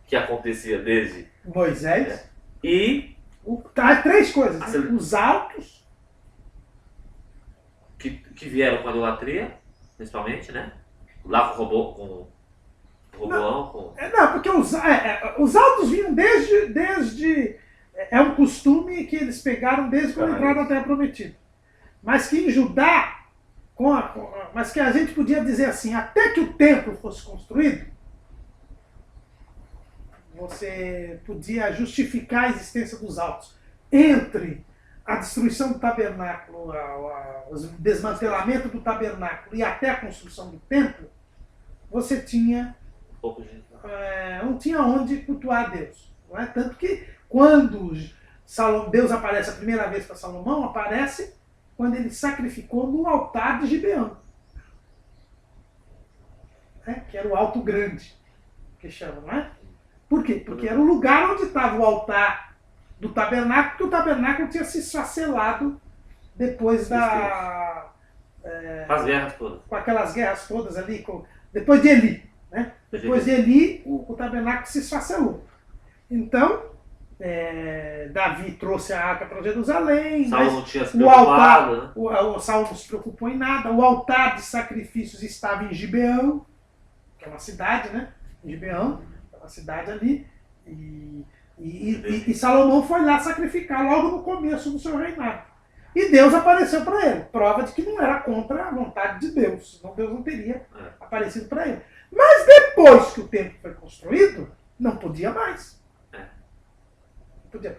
que acontecia desde Moisés, e três coisas. Os altos, que vieram com a idolatria, principalmente, né? Lá com Roboão. Não, porque os altos vinham desde. É um costume que eles pegaram desde quando entraram na Terra Prometida. Mas que em Judá, mas que a gente podia dizer assim, até que o templo fosse construído, você podia justificar a existência dos altos. Entre a destruição do tabernáculo, o desmantelamento do tabernáculo e até a construção do templo, você tinha não tinha onde cultuar a Deus. Não é? Tanto que quando Deus aparece a primeira vez para Salomão, aparece quando ele sacrificou no altar de Gibeão. Que era o alto grande, que chama, não é? Por quê? Porque era o lugar onde estava o altar do tabernáculo, porque o tabernáculo tinha se esfacelado depois as guerras todas. Com aquelas guerras todas ali, depois de Eli. Né? Depois de Eli, o tabernáculo se esfacelou. Então, Davi trouxe a arca para Jerusalém, Saulo não tinha se preocupado, né? o Saulo não se preocupou em nada. O altar de sacrifícios estava em Gibeão, que é uma cidade, né? Em Gibeão, é uma cidade ali. E Salomão foi lá sacrificar logo no começo do seu reinado. E Deus apareceu para ele. Prova de que não era contra a vontade de Deus. Senão Deus não teria aparecido para ele. Mas depois que o templo foi construído, não podia mais. Não podia.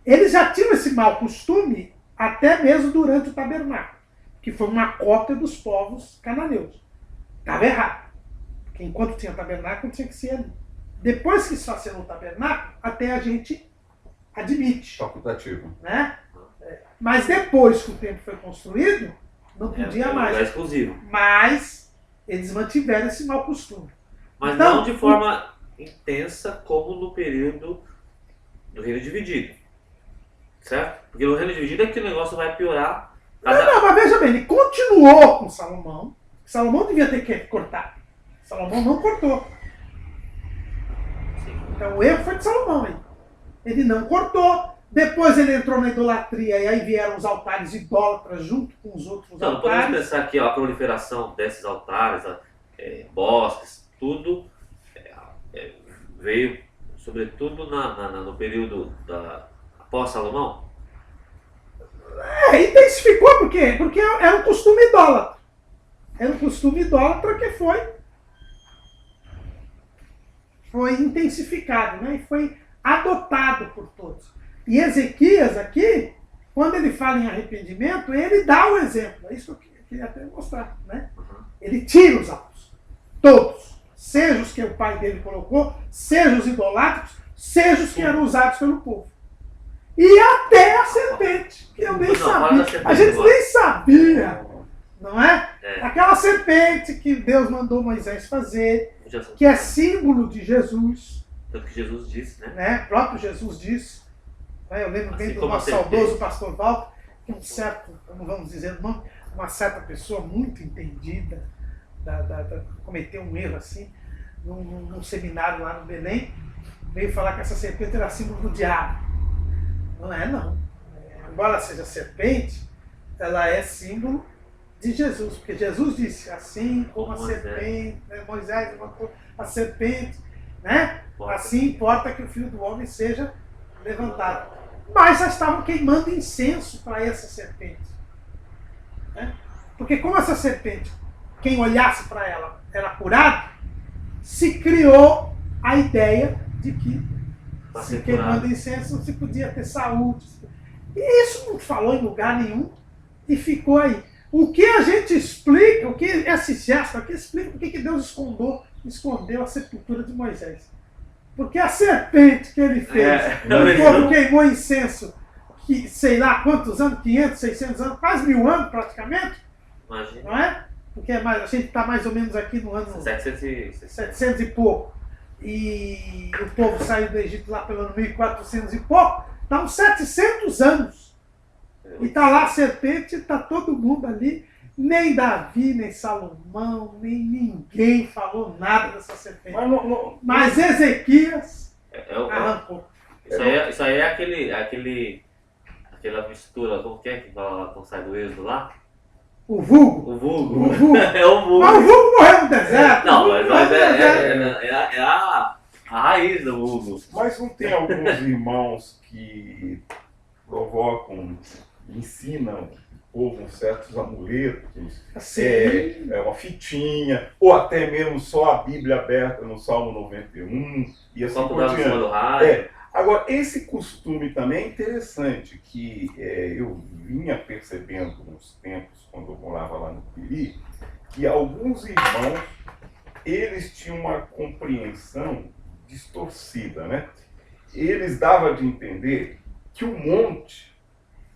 Eles já tinham esse mau costume até mesmo durante o tabernáculo, que foi uma cópia dos povos cananeus. Estava errado. Porque enquanto tinha tabernáculo, tinha que ser ali. Depois que esfacelou o tabernáculo, até a gente admite. Facultativo. Né? Mas depois que o templo foi construído, não podia mais. É exclusivo. Mas eles mantiveram esse mau costume. Mas então, não de forma intensa como no período do reino dividido. Certo? Porque no reino dividido é que o negócio vai piorar. Não, mas veja bem, ele continuou com Salomão. Salomão devia ter que cortar. Salomão não cortou. Sim. Então o erro foi de Salomão aí. Ele não cortou. Depois ele entrou na idolatria e aí vieram os altares idólatras junto com os outros altares. Não podemos pensar que a proliferação desses altares, bosques, tudo veio, sobretudo no período após Salomão? Intensificou, por quê? Porque era um costume idólatra. Era um costume idólatra que foi intensificado, né? E foi adotado por todos. E Ezequias aqui, quando ele fala em arrependimento, ele dá o exemplo. É isso que eu queria até mostrar, né? Ele tira os altos. Todos. Seja os que o pai dele colocou, seja os idolátricos, seja os que eram usados pelo povo. E até a serpente, que eu nem sabia. A gente nem sabia, não é? Aquela serpente que Deus mandou Moisés fazer, que é símbolo de Jesus. Tanto que Jesus disse, né? O próprio Jesus disse. Eu lembro bem Assim do nosso saudoso pastor Walter, que um certo, como vamos dizer o nome, uma certa pessoa muito entendida, cometeu um erro assim, num seminário lá no Belém, veio falar que essa serpente era símbolo do diabo. Não é, não. Embora seja serpente, ela é símbolo de Jesus, porque Jesus disse, assim como a serpente, né, Moisés levantou a serpente, né? Assim importa que o Filho do Homem seja levantado. Mas já estavam queimando incenso para essa serpente. Né? Porque como essa serpente, quem olhasse para ela era curado, se criou a ideia de que se queimando incenso se podia ter saúde. E isso não falou em lugar nenhum e ficou aí. O que a gente explica, o que esse gesto aqui explica porque que Deus escondeu a sepultura de Moisés. Porque a serpente que ele fez, o povo queimou incenso, que sei lá quantos anos, 500, 600 anos, quase 1000 anos praticamente. Imagina. Não é? Porque a gente está mais ou menos aqui no ano 700 e pouco. E o povo saiu do Egito lá pelo ano 1400 e pouco. Dá uns 700 anos. E está lá a serpente, está todo mundo ali. Nem Davi, nem Salomão, nem ninguém falou nada dessa serpente. Mas Ezequias arrancou. Isso aí é aquela mistura, como que é que fala quando sai do êxodo lá? O vulgo. O vulgo. É o vulgo. Mas o vulgo morreu no deserto. Não, mas é a raiz do vulgo. Mas não tem alguns irmãos que provocam, ensinam o povo certos amuletos, uma fitinha, ou até mesmo só a Bíblia aberta no Salmo 91, e assim por diante. Agora, esse costume também é interessante, que eu vinha percebendo nos tempos, quando eu morava lá no Piri, que alguns irmãos, eles tinham uma compreensão distorcida, né? Eles davam de entender que o monte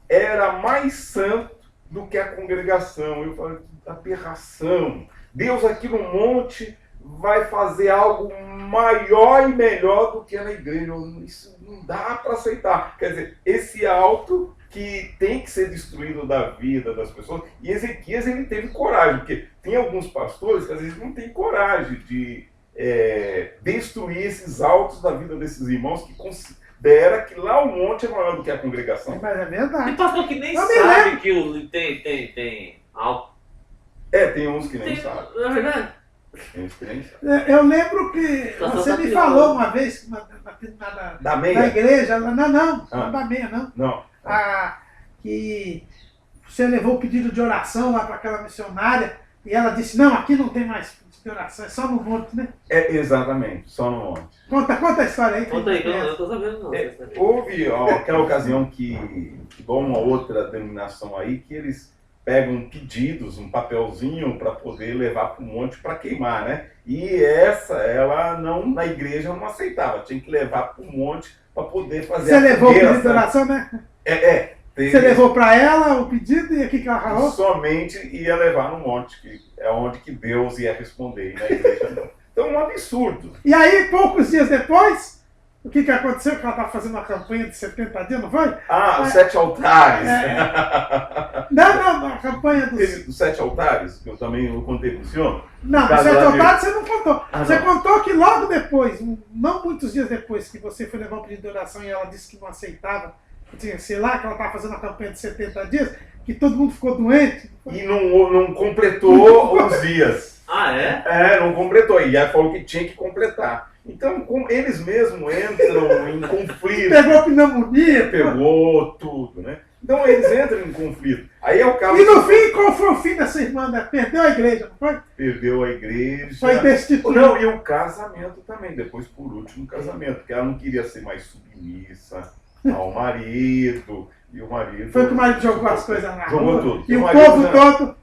era mais santo do que a congregação. Eu falei, que aberração. Deus aqui no monte vai fazer algo maior e melhor do que na igreja. Isso não dá para aceitar. Quer dizer, esse alto que tem que ser destruído da vida das pessoas. E Ezequias, ele teve coragem, porque tem alguns pastores que às vezes não têm coragem de destruir esses altos da vida desses irmãos que considera que lá o monte é maior do que a congregação. Mas é verdade. Tem pastor que nem sabe que tem alto. Tem uns que nem sabem. Não é verdade? Eu lembro que você me falou uma vez da meia? Na igreja, não da meia, não. Que você levou o pedido de oração lá para aquela missionária e ela disse, não, aqui não tem mais pedido de oração, é só no monte, né? Exatamente, só no monte. Conta a história aí. Conta aí, que eu não estou sabendo não. Houve aquela ocasião que igual uma outra denominação aí, que eles pegam pedidos, um papelzinho para poder levar para o monte para queimar, né? E ela não, na igreja não aceitava, tinha que levar para o monte para poder fazer Você levou o pedido de oração, né? Você levou para ela o pedido e aqui que ela falou? Somente ia levar no monte, que é onde que Deus ia responder, e na igreja não. Então, um absurdo. E aí, poucos dias depois, o que aconteceu? Que ela estava fazendo uma campanha de 70 dias, não foi? Os 7 altares. Não, a campanha dos 7 altares, que eu também não contei para o senhor. Não, os 7 altares você não contou. Você contou que logo depois, não muitos dias depois, que você foi levar um pedido de oração e ela disse que não aceitava, sei lá, que ela estava fazendo uma campanha de 70 dias, que todo mundo ficou doente. E não completou os dias. Ah, é? Não completou. E aí falou que tinha que completar. Então, eles mesmos entram em conflito. Pegou pneumonia. Pegou tudo, né? Então eles entram em conflito. Aí é o caso. E no fim, qual foi o fim dessa irmã? Né? Perdeu a igreja, não foi? Perdeu a igreja. Foi destituída. Não, e o casamento também, depois por último o casamento, porque ela não queria ser mais submissa ao marido. E o marido. Foi que o marido jogou as coisas na rua. Jogou tudo. E o povo todo.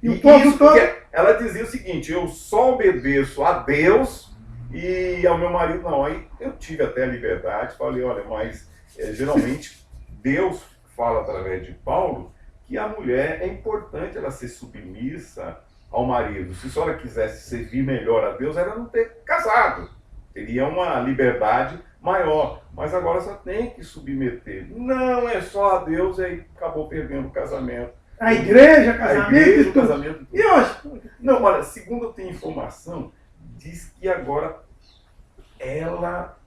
E o povo todo. Ela dizia o seguinte: eu só obedeço a Deus e ao meu marido não. Aí eu tive até a liberdade, falei, olha, mas geralmente Deus fala através de Paulo que a mulher é importante ela ser submissa ao marido. Se a senhora quisesse servir melhor a Deus, era não ter casado. Teria uma liberdade maior. Mas agora só tem que submeter. Não é só a Deus, aí acabou perdendo o casamento. A igreja, casamento, a igreja, e tudo. Casamento. E hoje? Não, olha, segundo eu tenho informação, diz que agora ela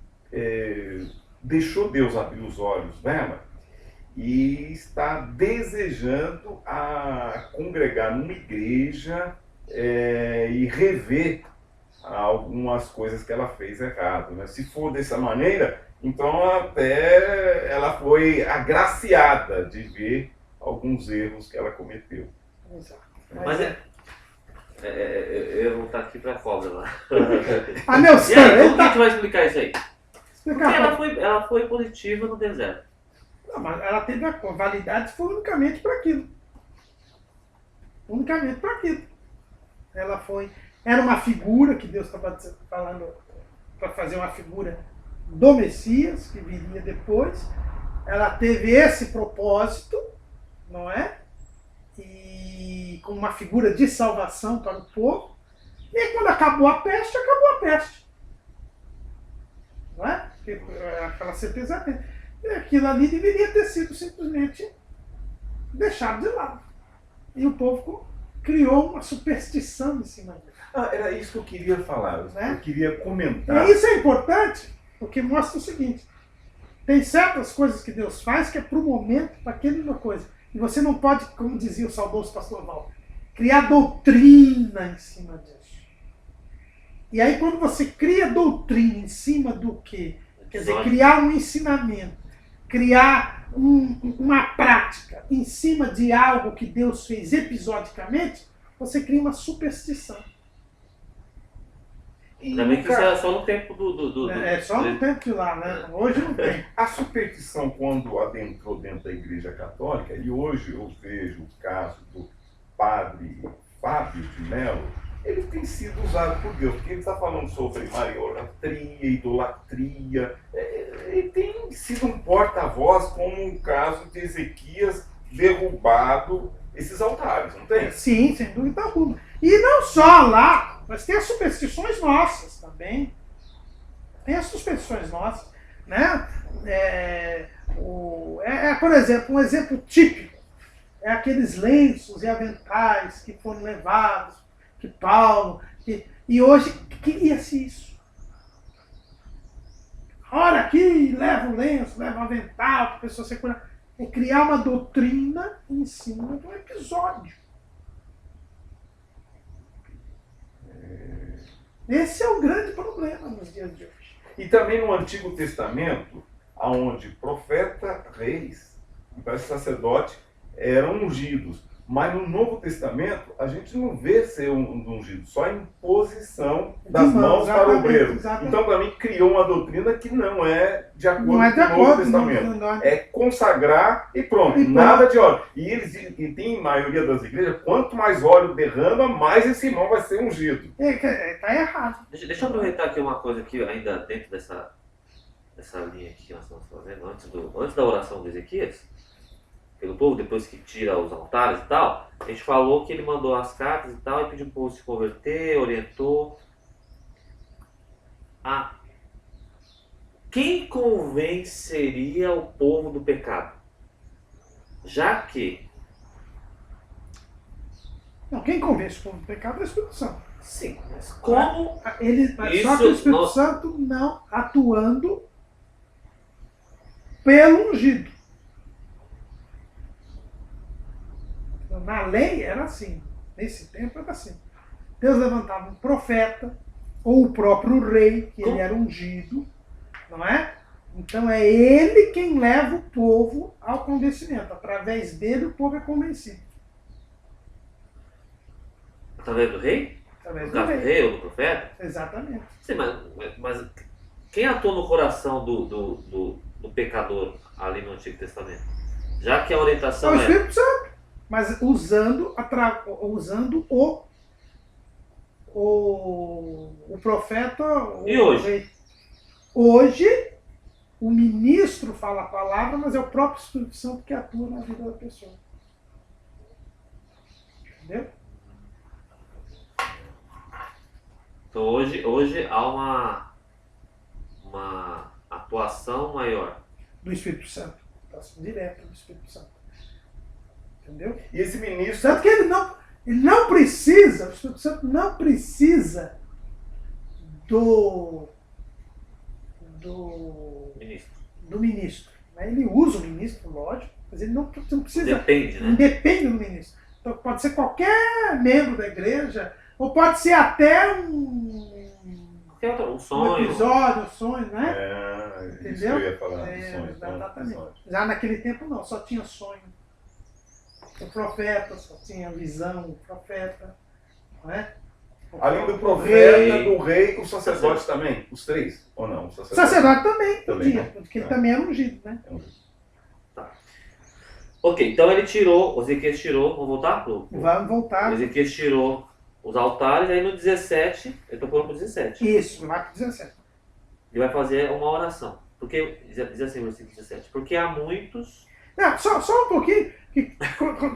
deixou Deus abrir os olhos dela e está desejando a congregar numa igreja e rever algumas coisas que ela fez errado, né? Se for dessa maneira, então até ela foi agraciada de ver alguns erros que ela cometeu. Exato. Mas eu ia voltar aqui para a cobra lá. Meu e aí, como que a gente vai explicar isso aí? Porque ela foi positiva no deserto. Não, mas ela teve a validade foi unicamente para aquilo. Unicamente para aquilo. Ela foi... Era uma figura que Deus estava falando para fazer uma figura do Messias, que viria depois. Ela teve esse propósito, não é? E com uma figura de salvação para o povo. E quando acabou a peste, acabou a peste. Não é? Porque aquela certeza tem. E aquilo ali deveria ter sido simplesmente deixado de lado. E o povo criou uma superstição em cima disso. Era isso que eu queria falar, né? Eu queria comentar. E isso é importante, porque mostra o seguinte: tem certas coisas que Deus faz que é para o momento, para aquela coisa. E você não pode, como dizia o saudoso pastor Val, criar doutrina em cima disso. E aí quando você cria doutrina em cima do quê? Quer dizer, criar um ensinamento, criar uma prática em cima de algo que Deus fez episodicamente, você cria uma superstição. Ainda bem que isso é só no tempo É só no tempo de lá, né? Hoje não tem. A superstição, quando adentrou dentro da Igreja Católica, e hoje eu vejo o caso do padre Fábio de Mello, ele tem sido usado por Deus, porque ele está falando sobre mariolatria, idolatria. Ele tem sido um porta-voz, como o caso de Ezequias derrubado esses altares, não tem? Sim, sem dúvida alguma. E não só lá, mas tem as superstições nossas também. Tem as superstições nossas, né? Por exemplo, um exemplo típico é aqueles lenços e aventais que foram levados, que Paulo... E hoje queria-se isso. Ora aqui, leva o lenço, leva o avental, para a pessoa se curar. É criar uma doutrina em cima de um episódio. Esse é o grande problema nos dias de hoje. E também no Antigo Testamento, onde profeta, reis e sacerdote eram ungidos. Mas no Novo Testamento, a gente não vê ser ungido, só a imposição das mãos para o obreiro. Exatamente. Então, para mim, criou uma doutrina que não é de acordo com o Novo Testamento. É consagrar e pronto, nada de óleo. E tem maioria das igrejas, quanto mais óleo derrama, mais esse irmão vai ser ungido. Está errado. Deixa eu aproveitar aqui uma coisa aqui, ainda dentro dessa linha aqui que nós estamos fazendo, antes da oração de Ezequias, pelo povo, depois que tira os altares e tal, a gente falou que ele mandou as cartas e tal, e pediu para o povo se converter, orientou. Quem convenceria o povo do pecado? Já que... Não, quem convence o povo do pecado é o Espírito Santo. Sim, mas como... Só que o Espírito Santo não atuando pelo ungido. Na lei era assim. Nesse tempo era assim. Deus levantava um profeta, ou o próprio rei, que ele era ungido, não é? Então é ele quem leva o povo ao convencimento. Através dele o povo é convencido. Através do rei? Através No caso do rei ou do profeta? Exatamente. Sim, mas quem atua no coração do pecador ali no Antigo Testamento? Já que a É orientação o é... Espírito Santo. Mas usando o profeta. E hoje? Rei. Hoje, o ministro fala a palavra, mas é o próprio Espírito Santo que atua na vida da pessoa. Entendeu? Então hoje há uma atuação maior. Do Espírito Santo. Atuação direta do Espírito Santo. Entendeu? E esse ministro... Tanto que ele não precisa, o Espírito Santo não precisa do ministro. Né? Ele usa o ministro, lógico, mas ele não precisa. Depende, né? Depende do ministro. Então pode ser qualquer membro da igreja, ou pode ser até Um sonho. um episódio, um sonho, né? Entendeu? Isso que eu ia falar. Exatamente. Sonho. Já naquele tempo não, só tinha sonho. O profeta, só tinha visão, o profeta, não é? Além do profeta, do rei, o sacerdote também? Os três? Ou não? O sacerdote também podia, né? porque ele também era ungido, né? Tá. Ok, então ele tirou, o Ezequias tirou, vamos voltar? Vamos voltar. O Ezequias tirou os altares, aí no 17, eu estou falando pro 17. Isso, no Marco 17. Ele vai fazer uma oração. Porque, diz assim o versículo 17, porque há muitos... Não, só um pouquinho,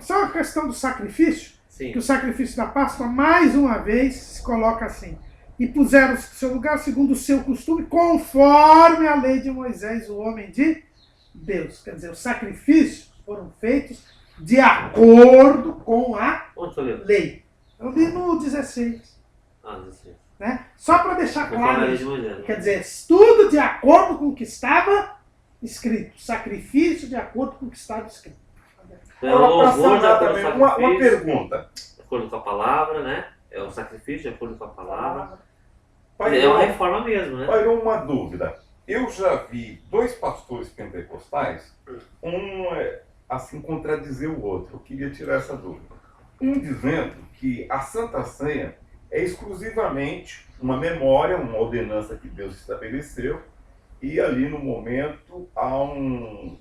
só a questão do sacrifício, Sim. que o sacrifício da Páscoa, mais uma vez, se coloca assim, e puseram o seu lugar segundo o seu costume, conforme a lei de Moisés, o homem de Deus. Quer dizer, os sacrifícios foram feitos de acordo com a lei. Eu li no 16. Ah, 16. Né? Só para deixar claro, Moisés, quer dizer, tudo de acordo com o que estava escrito. Sacrifício de acordo com o que estava escrito. Uma pergunta. De acordo com a palavra, né? É o sacrifício de acordo com a palavra. Pai, é uma reforma mesmo, né? Pai, uma dúvida. Eu já vi dois pastores pentecostais, assim contradizer o outro. Eu queria tirar essa dúvida. Um dizendo que a Santa Ceia é exclusivamente uma memória, uma ordenança que Deus estabeleceu, e ali no momento há um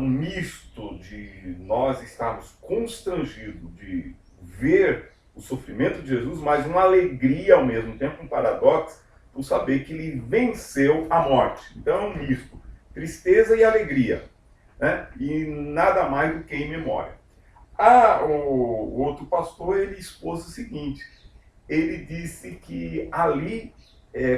misto de nós estarmos constrangidos de ver o sofrimento de Jesus, mas uma alegria ao mesmo tempo, um paradoxo, por saber que ele venceu a morte. Então é um misto, tristeza e alegria, né? E nada mais do que em memória. O outro pastor, ele expôs o seguinte, ele disse que ali,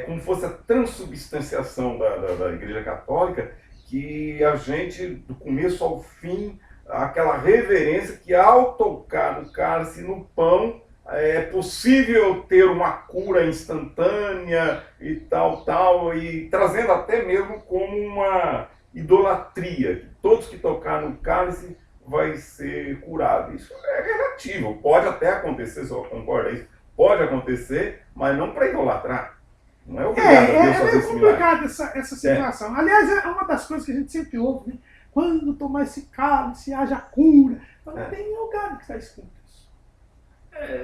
como fosse a transubstanciação da Igreja Católica, que a gente, do começo ao fim, aquela reverência que ao tocar no cálice, no pão, é possível ter uma cura instantânea e tal, e trazendo até mesmo como uma idolatria, que todos que tocar no cálice vai ser curado. Isso é relativo, pode até acontecer, só concorda isso? Pode acontecer, mas não para idolatrar. Não é obrigado a Deus fazer meio complicado essa situação. Aliás, é uma das coisas que a gente sempre ouve, né? Quando tomar esse cálice, haja cura. Não tem lugar que está escrito isso.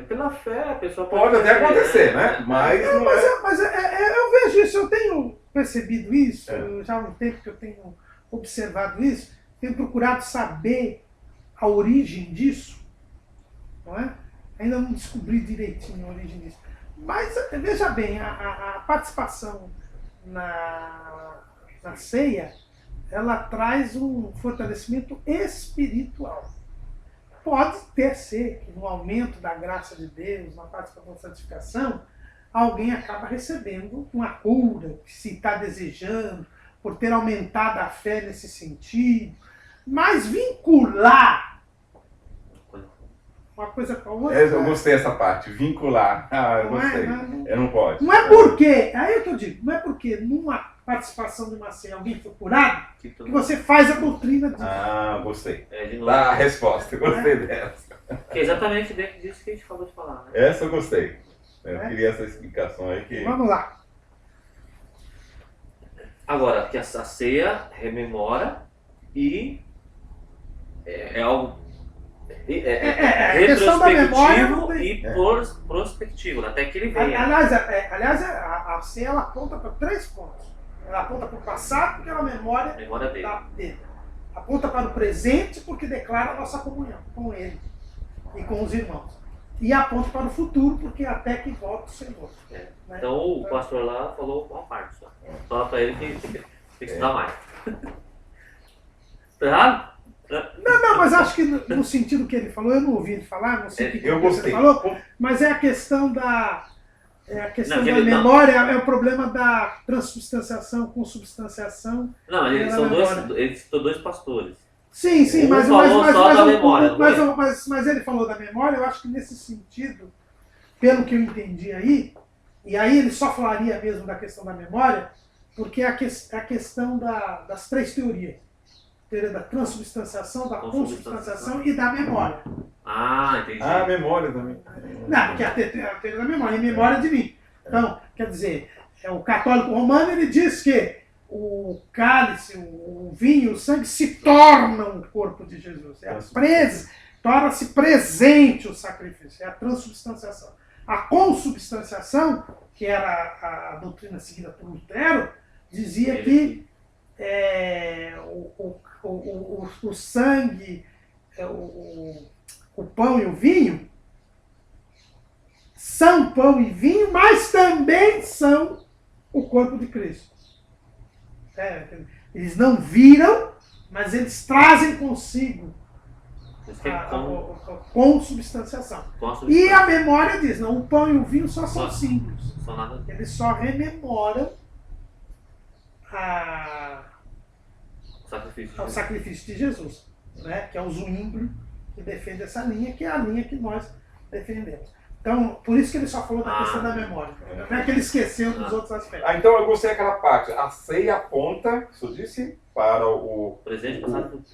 Pela fé, a pessoa pode até acontecer, né? Mas eu vejo isso, eu tenho percebido isso, já há um tempo que eu tenho observado isso, tenho procurado saber a origem disso, não é? Ainda não descobri direitinho a origem disso. Mas, veja bem, a participação na ceia, ela traz um fortalecimento espiritual. Pode até ser que no aumento da graça de Deus, na participação da santificação, alguém acaba recebendo uma cura, se está desejando, por ter aumentado a fé nesse sentido. Mas vincular uma coisa com a outra. Eu gostei dessa parte, vincular. Eu gostei. Não pode. Não é porque, aí eu digo, não é porque numa participação de uma ceia alguém foi curado, que você faz a doutrina disso. Gostei. De novo. Dá a resposta, gostei dessa. Que é exatamente dentro disso que a gente acabou de falar, né? Essa eu gostei. Eu queria essa explicação aí que... Vamos lá. Agora, que a ceia rememora e é algo A questão da memória não retrospectivo tem- e prospectivo, até que ele venha. Aliás, a ceia ela aponta para 3 pontos. Ela aponta para o passado, porque é uma memória Memória dele. dele. Aponta para o presente, porque declara a nossa comunhão com ele e com os irmãos. E aponta para o futuro, porque até que volta o Senhor. É. Né? Então o pastor lá falou uma parte só. Fala pra ele que tem que estudar mais. Tá errado? Não, mas acho que no sentido que ele falou, eu não ouvi ele falar, não sei o que eu você gostei. falou, mas é a questão da. Não, da ele não. memória, é o problema da transubstanciação, consubstanciação. Não, mas eles são memória. ele citou 2 pastores. Sim, Um mas falou só da memória, não é? mas ele falou da memória, eu acho que nesse sentido, pelo que eu entendi aí, e aí ele só falaria mesmo da questão da memória, porque é a questão das 3 teorias. Teoria da transubstanciação, da consubstanciação e da memória. Ah, entendi. A memória também. Não, porque a teoria da memória, em memória de mim. Então, quer dizer, o católico romano ele diz que o cálice, o vinho, o sangue se tornam o corpo de Jesus. Torna-se presente o sacrifício, é a transubstanciação. A consubstanciação, que era a doutrina seguida por Lutero, dizia que o sangue, o pão e o vinho são pão e vinho, mas também são o corpo de Cristo. Eles não viram, mas eles trazem consigo a consubstanciação. E a memória diz, não, o pão e o vinho só são símbolos. Eles só rememoram o sacrifício de Jesus, né? Que é o Zwingli que defende essa linha, que é a linha que nós defendemos. Então, por isso que ele só falou da questão da memória. Não é que ele esqueceu dos outros aspectos. Então eu gostei daquela parte. A ceia aponta, isso eu disse, para o presente, passado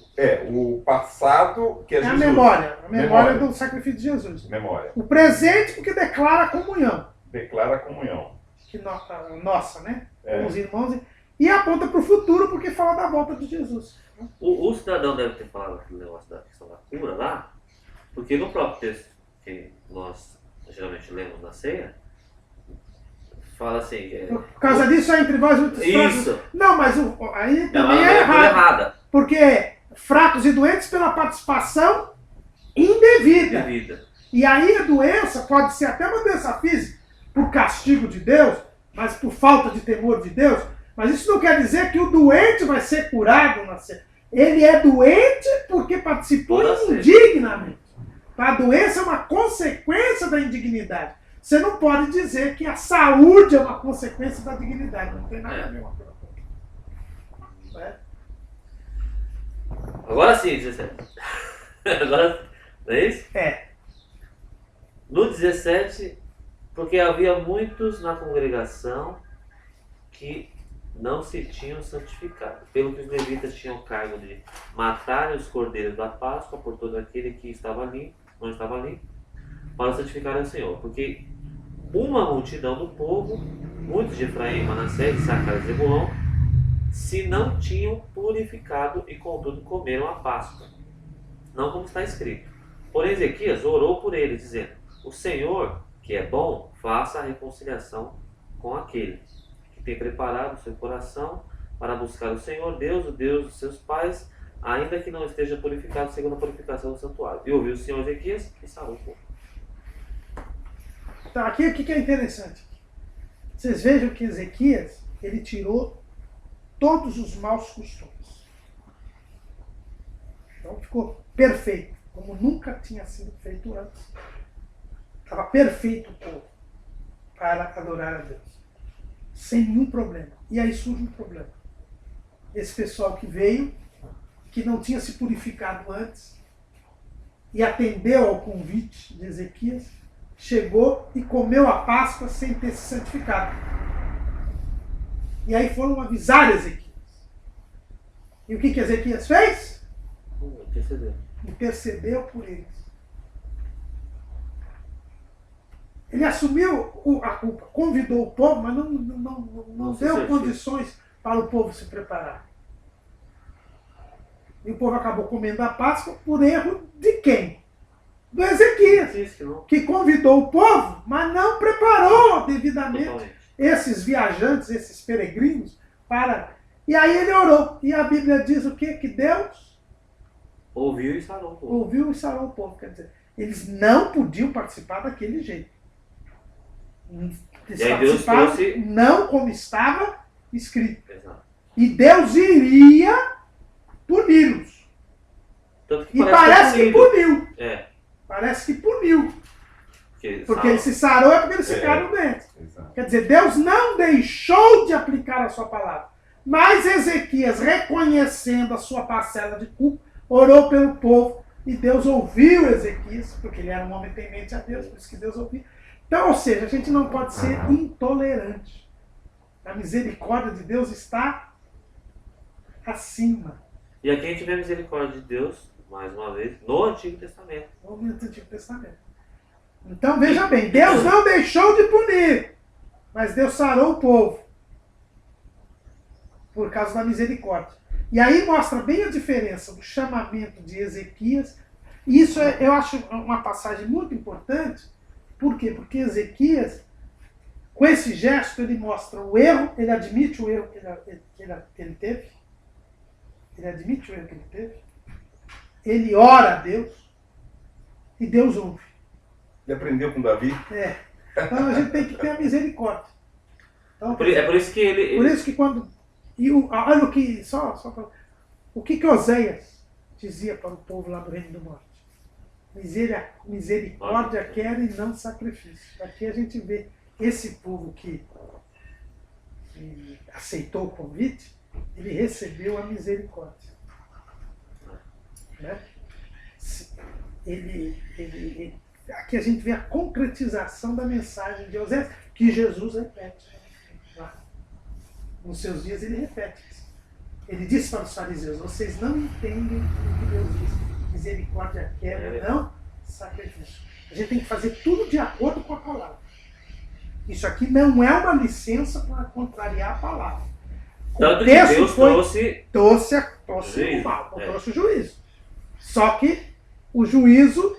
o passado, que é Jesus. A memória do sacrifício de Jesus. Memória. O presente, porque declara a comunhão. Declara a comunhão. Nossa, né? Com os irmãos. E aponta para o futuro, porque fala da volta de Jesus. O cidadão deve ter falado aquele negócio da questão da cura lá, porque no próprio texto que nós geralmente lemos na ceia, fala assim... Por causa disso, entre vós muitos fracos. Isso. Não, mas aí também é errado. Porque fracos e doentes pela participação indevida. E aí a doença pode ser até uma doença física, por castigo de Deus, mas por falta de temor de Deus. Mas isso não quer dizer que o doente vai ser curado na ceia. Ele é doente porque participou indignamente. A doença é uma consequência da indignidade. Você não pode dizer que a saúde é uma consequência da dignidade. Não tem nada a ver uma coisa com outra. Agora sim, 17. Agora, não é isso? No 17, porque havia muitos na congregação que não se tinham santificado, pelo que os levitas tinham cargo de matarem os cordeiros da Páscoa por todo aquele que estava ali, não estava ali, para santificar o Senhor. Porque uma multidão do povo, muitos de Efraim, Manassés, Issacar e Zebulon, se não tinham purificado e contudo comeram a Páscoa, não como está escrito. Porém Ezequias orou por eles, dizendo: o Senhor, que é bom, faça a reconciliação com aquele que tem preparado o seu coração para buscar o Senhor Deus, o Deus dos seus pais, ainda que não esteja purificado segundo a purificação do santuário. E ouviu o Senhor Ezequias e sarou o povo. Então aqui o que é interessante? Vocês vejam que Ezequias, ele tirou todos os maus costumes. Então ficou perfeito, como nunca tinha sido feito antes. Estava perfeito o povo para adorar a Deus. Sem nenhum problema. E aí surge um problema. Esse pessoal que veio, que não tinha se purificado antes, e atendeu ao convite de Ezequias, chegou e comeu a Páscoa sem ter se santificado. E aí foram avisar Ezequias. E o que Ezequias fez? Intercedeu. Intercedeu por eles. Ele assumiu a culpa, convidou o povo, mas não deu condições para o povo se preparar. E o povo acabou comendo a Páscoa por erro de quem? Do Ezequias, que convidou o povo, mas não preparou devidamente esses viajantes, esses peregrinos, para... E aí ele orou. E a Bíblia diz o quê? Que Deus ouviu e sarou o povo. Ouviu e sarou o povo. Quer dizer, eles não podiam participar daquele jeito. Eles participaram não como estava escrito. Exato. E Deus iria puni-los. E parece que puniu. Parece que puniu. Porque ele se sarou é porque eles ficaram doentes. Quer dizer, Deus não deixou de aplicar a sua palavra. Mas Ezequias, reconhecendo a sua parcela de culpa, orou pelo povo. E Deus ouviu Ezequias, porque ele era um homem temente a Deus, por isso que Deus ouviu. Então, ou seja, a gente não pode ser intolerante. A misericórdia de Deus está acima. E aqui a gente vê a misericórdia de Deus, mais uma vez, no Antigo Testamento. No Antigo Testamento. Então, veja bem, Deus não deixou de punir, mas Deus sarou o povo por causa da misericórdia. E aí mostra bem a diferença do chamamento de Ezequias. E isso eu acho uma passagem muito importante. Por quê? Porque Ezequias, com esse gesto, ele mostra o erro, ele admite o erro que ele teve. Ele admite o erro que ele teve. Ele ora a Deus e Deus ouve. Ele aprendeu com Davi? Então a gente tem que ter a misericórdia. Então, é por isso que ele... Por isso que quando... olha o que... O que Oséias dizia para o povo lá do Reino do Norte. Misericórdia quer e não sacrifício. Aqui a gente vê esse povo que aceitou o convite, ele recebeu a misericórdia. Né? Aqui a gente vê a concretização da mensagem de Oséias, que Jesus repete. Lá. Nos seus dias ele repete isso. Ele disse para os fariseus: vocês não entendem o que Deus diz. Misericórdia quer, não sacrifício. A gente tem que fazer tudo de acordo com a palavra. Isso aqui não é uma licença para contrariar a palavra. Tanto que Deus trouxe o mal, trouxe o juízo. Só que o juízo,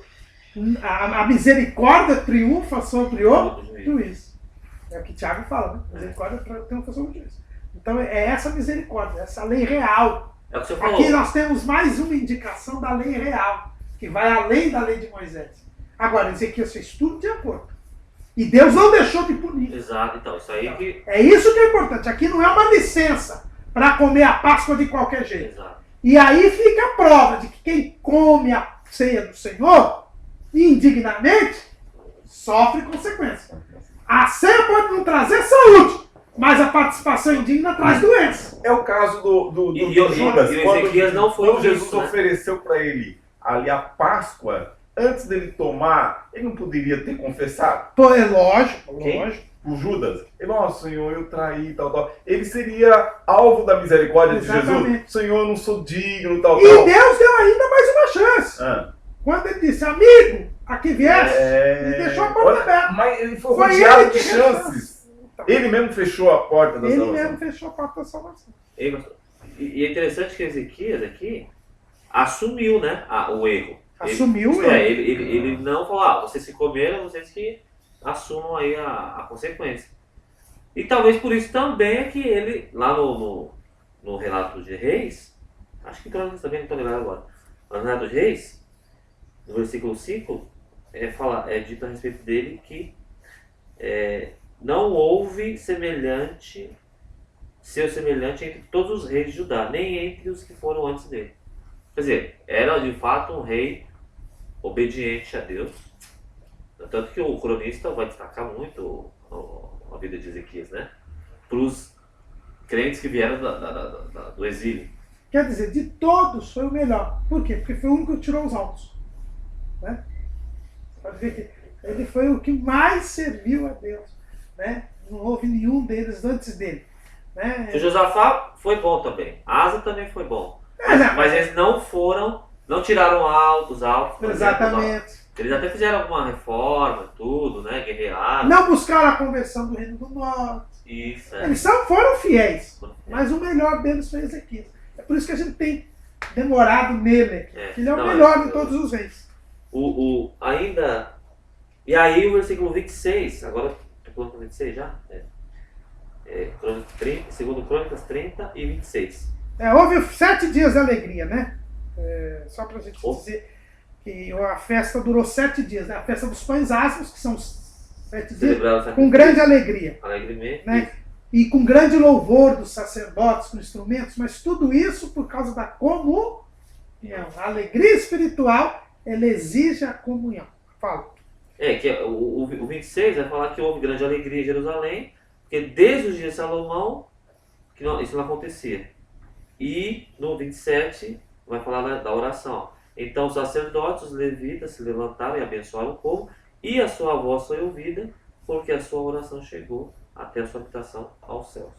a misericórdia triunfa sobre o juízo. É o que Tiago fala, né? Misericórdia triunfa sobre o juízo. Então é essa misericórdia, essa lei real. É o que você falou. Aqui nós temos mais uma indicação da lei real, que vai além da lei de Moisés. Agora, Ezequias fez tudo de acordo. E Deus não deixou de punir. Exato, então, isso aí que... É isso que é importante. Aqui não é uma licença para comer a Páscoa de qualquer jeito. Exato. E aí fica a prova de que quem come a ceia do Senhor, indignamente, sofre consequências. A ceia pode não trazer saúde, mas a participação indigna traz doença. É o caso do Judas. E Ezequias não foi quando Jesus ofereceu para ele ali a Páscoa, antes dele tomar, ele não poderia ter confessado? Pô, é lógico. O Judas, ele, Senhor, eu traí, tal. Ele seria alvo da misericórdia de Jesus. Senhor, eu não sou digno, tal. E Deus deu ainda mais uma chance. Quando ele disse, amigo, aqui viesse, ele deixou a porta aberta. Mas ele foi rodeado de chances. Ele mesmo fechou a porta da salvação. Ele mesmo fechou a porta da salvação. E é interessante que Ezequias aqui assumiu, né, o erro. Assumiu o erro. Ele não falou, vocês se comeram, vocês que assumam aí a consequência. E talvez por isso também é que ele, lá no relato de Reis, acho que também não estou lembrado agora, mas no relato de Reis, no versículo 5, é dito a respeito dele que não houve seu semelhante entre todos os reis de Judá, nem entre os que foram antes dele. Quer dizer, era de fato um rei obediente a Deus. Tanto que o cronista vai destacar muito a vida de Ezequias, né? Para os crentes que vieram do exílio. Quer dizer, de todos foi o melhor. Por quê? Porque foi o único que tirou os altos. Né? Você pode ver que ele foi o que mais serviu a Deus. Né? Não houve nenhum deles antes dele. Né? O Josafá foi bom também. Asa também foi bom. Mas eles não tiraram os altos. Exatamente. Eles até fizeram alguma reforma, tudo, né? Guerrearam. Não buscaram a conversão do Reino do Norte. Isso, Eles foram fiéis, mas o melhor deles foi Ezequias. É por isso que a gente tem demorado nele aqui. Ele é o melhor de todos os reis. Ainda... E aí o versículo 26, agora estou falando com 26 já? Segundo Crônicas 30 e 26. Houve 7 dias de alegria, né? Só para a gente dizer que a festa durou 7 dias. Né? A festa dos pães asmos, que são 7 dias, com grande alegria. Alegremente. Né? E com grande louvor dos sacerdotes, com instrumentos, mas tudo isso por causa da comunhão. A alegria espiritual, ela exige a comunhão. Fala. Que o 26 vai falar que houve grande alegria em Jerusalém, porque desde os dias de Salomão que isso não acontecia. E no 27 vai falar da oração. Então os sacerdotes, os levitas se levantaram e abençoaram o povo, e a sua voz foi ouvida, porque a sua oração chegou até a sua habitação aos céus.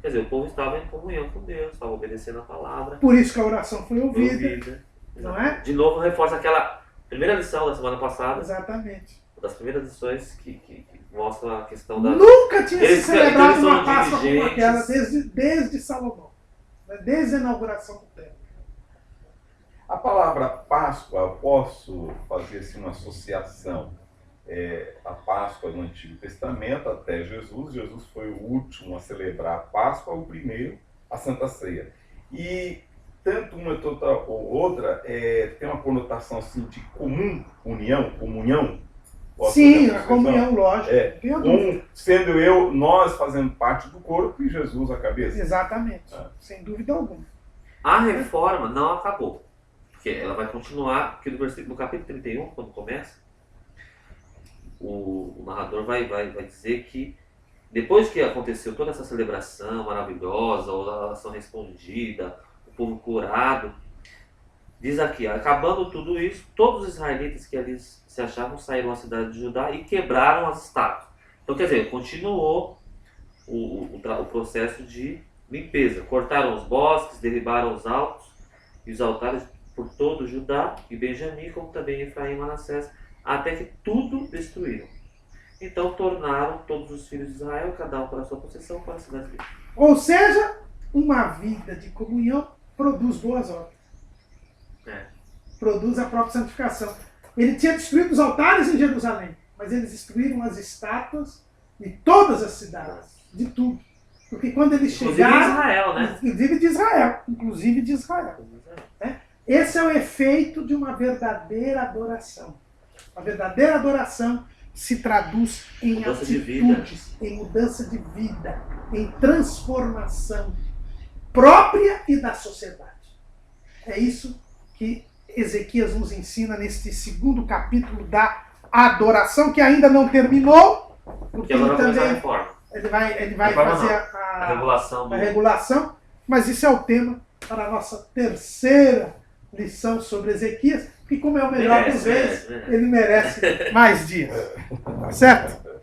Quer dizer, o povo estava em comunhão com Deus, estava obedecendo a palavra. Por isso que a oração foi ouvida. Não é? De novo reforça aquela primeira lição da semana passada. Exatamente. Das primeiras lições que mostra a questão da... Nunca tinha se celebrado uma Páscoa como aquela desde Salomão. Desde a inauguração do templo. A palavra Páscoa, eu posso fazer assim, uma associação. A Páscoa no Antigo Testamento até Jesus. Jesus foi o último a celebrar a Páscoa, o primeiro a Santa Ceia. E tanto uma ou outra tem uma conotação assim, de comunhão. Sim, a comunhão, lógico. Sendo nós fazendo parte do corpo e Jesus a cabeça. Exatamente, sem dúvida alguma. A reforma não acabou, porque ela vai continuar, porque no capítulo 31, quando começa, o narrador vai dizer que depois que aconteceu toda essa celebração maravilhosa, a oração respondida, o povo curado, diz aqui, acabando tudo isso, todos os israelitas que ali se achavam saíram da cidade de Judá e quebraram as estátuas. Então, quer dizer, continuou o processo de limpeza. Cortaram os bosques, derribaram os altos e os altares por todo Judá e Benjamim, como também Efraim e Manassés, até que tudo destruíram. Então tornaram todos os filhos de Israel, cada um para a sua possessão, para a cidade de Deus. Ou seja, uma vida de comunhão produz boas obras. Produz a própria santificação. Ele tinha destruído os altares em Jerusalém, mas eles destruíram as estátuas de todas as cidades, de tudo. Porque quando eles chegaram... Israel, né? Inclusive de Israel. Esse é o efeito de uma verdadeira adoração. A verdadeira adoração se traduz em mudança atitudes, em mudança de vida, em transformação própria e da sociedade. É isso que Ezequias nos ensina neste segundo capítulo da adoração, que ainda não terminou, porque ele também ele vai fazer a regulação, mas isso é o tema para a nossa terceira lição sobre Ezequias, que como é o melhor dos reis, ele merece mais dias. Tá certo?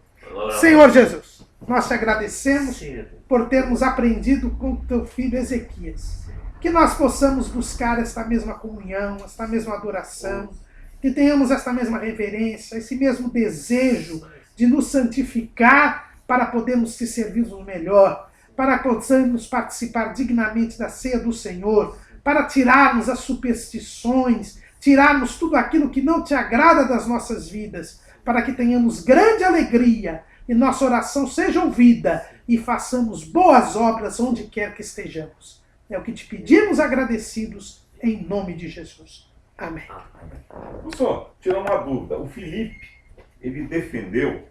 Senhor Jesus, nós te agradecemos por termos aprendido com o teu filho Ezequias. Que nós possamos buscar esta mesma comunhão, esta mesma adoração, que tenhamos esta mesma reverência, esse mesmo desejo de nos santificar para podermos te servirmos melhor, para podermos participar dignamente da ceia do Senhor, para tirarmos as superstições, tirarmos tudo aquilo que não te agrada das nossas vidas, para que tenhamos grande alegria e nossa oração seja ouvida e façamos boas obras onde quer que estejamos. É o que te pedimos agradecidos em nome de Jesus. Amém. Professor, tirar uma dúvida. O Filipe, ele defendeu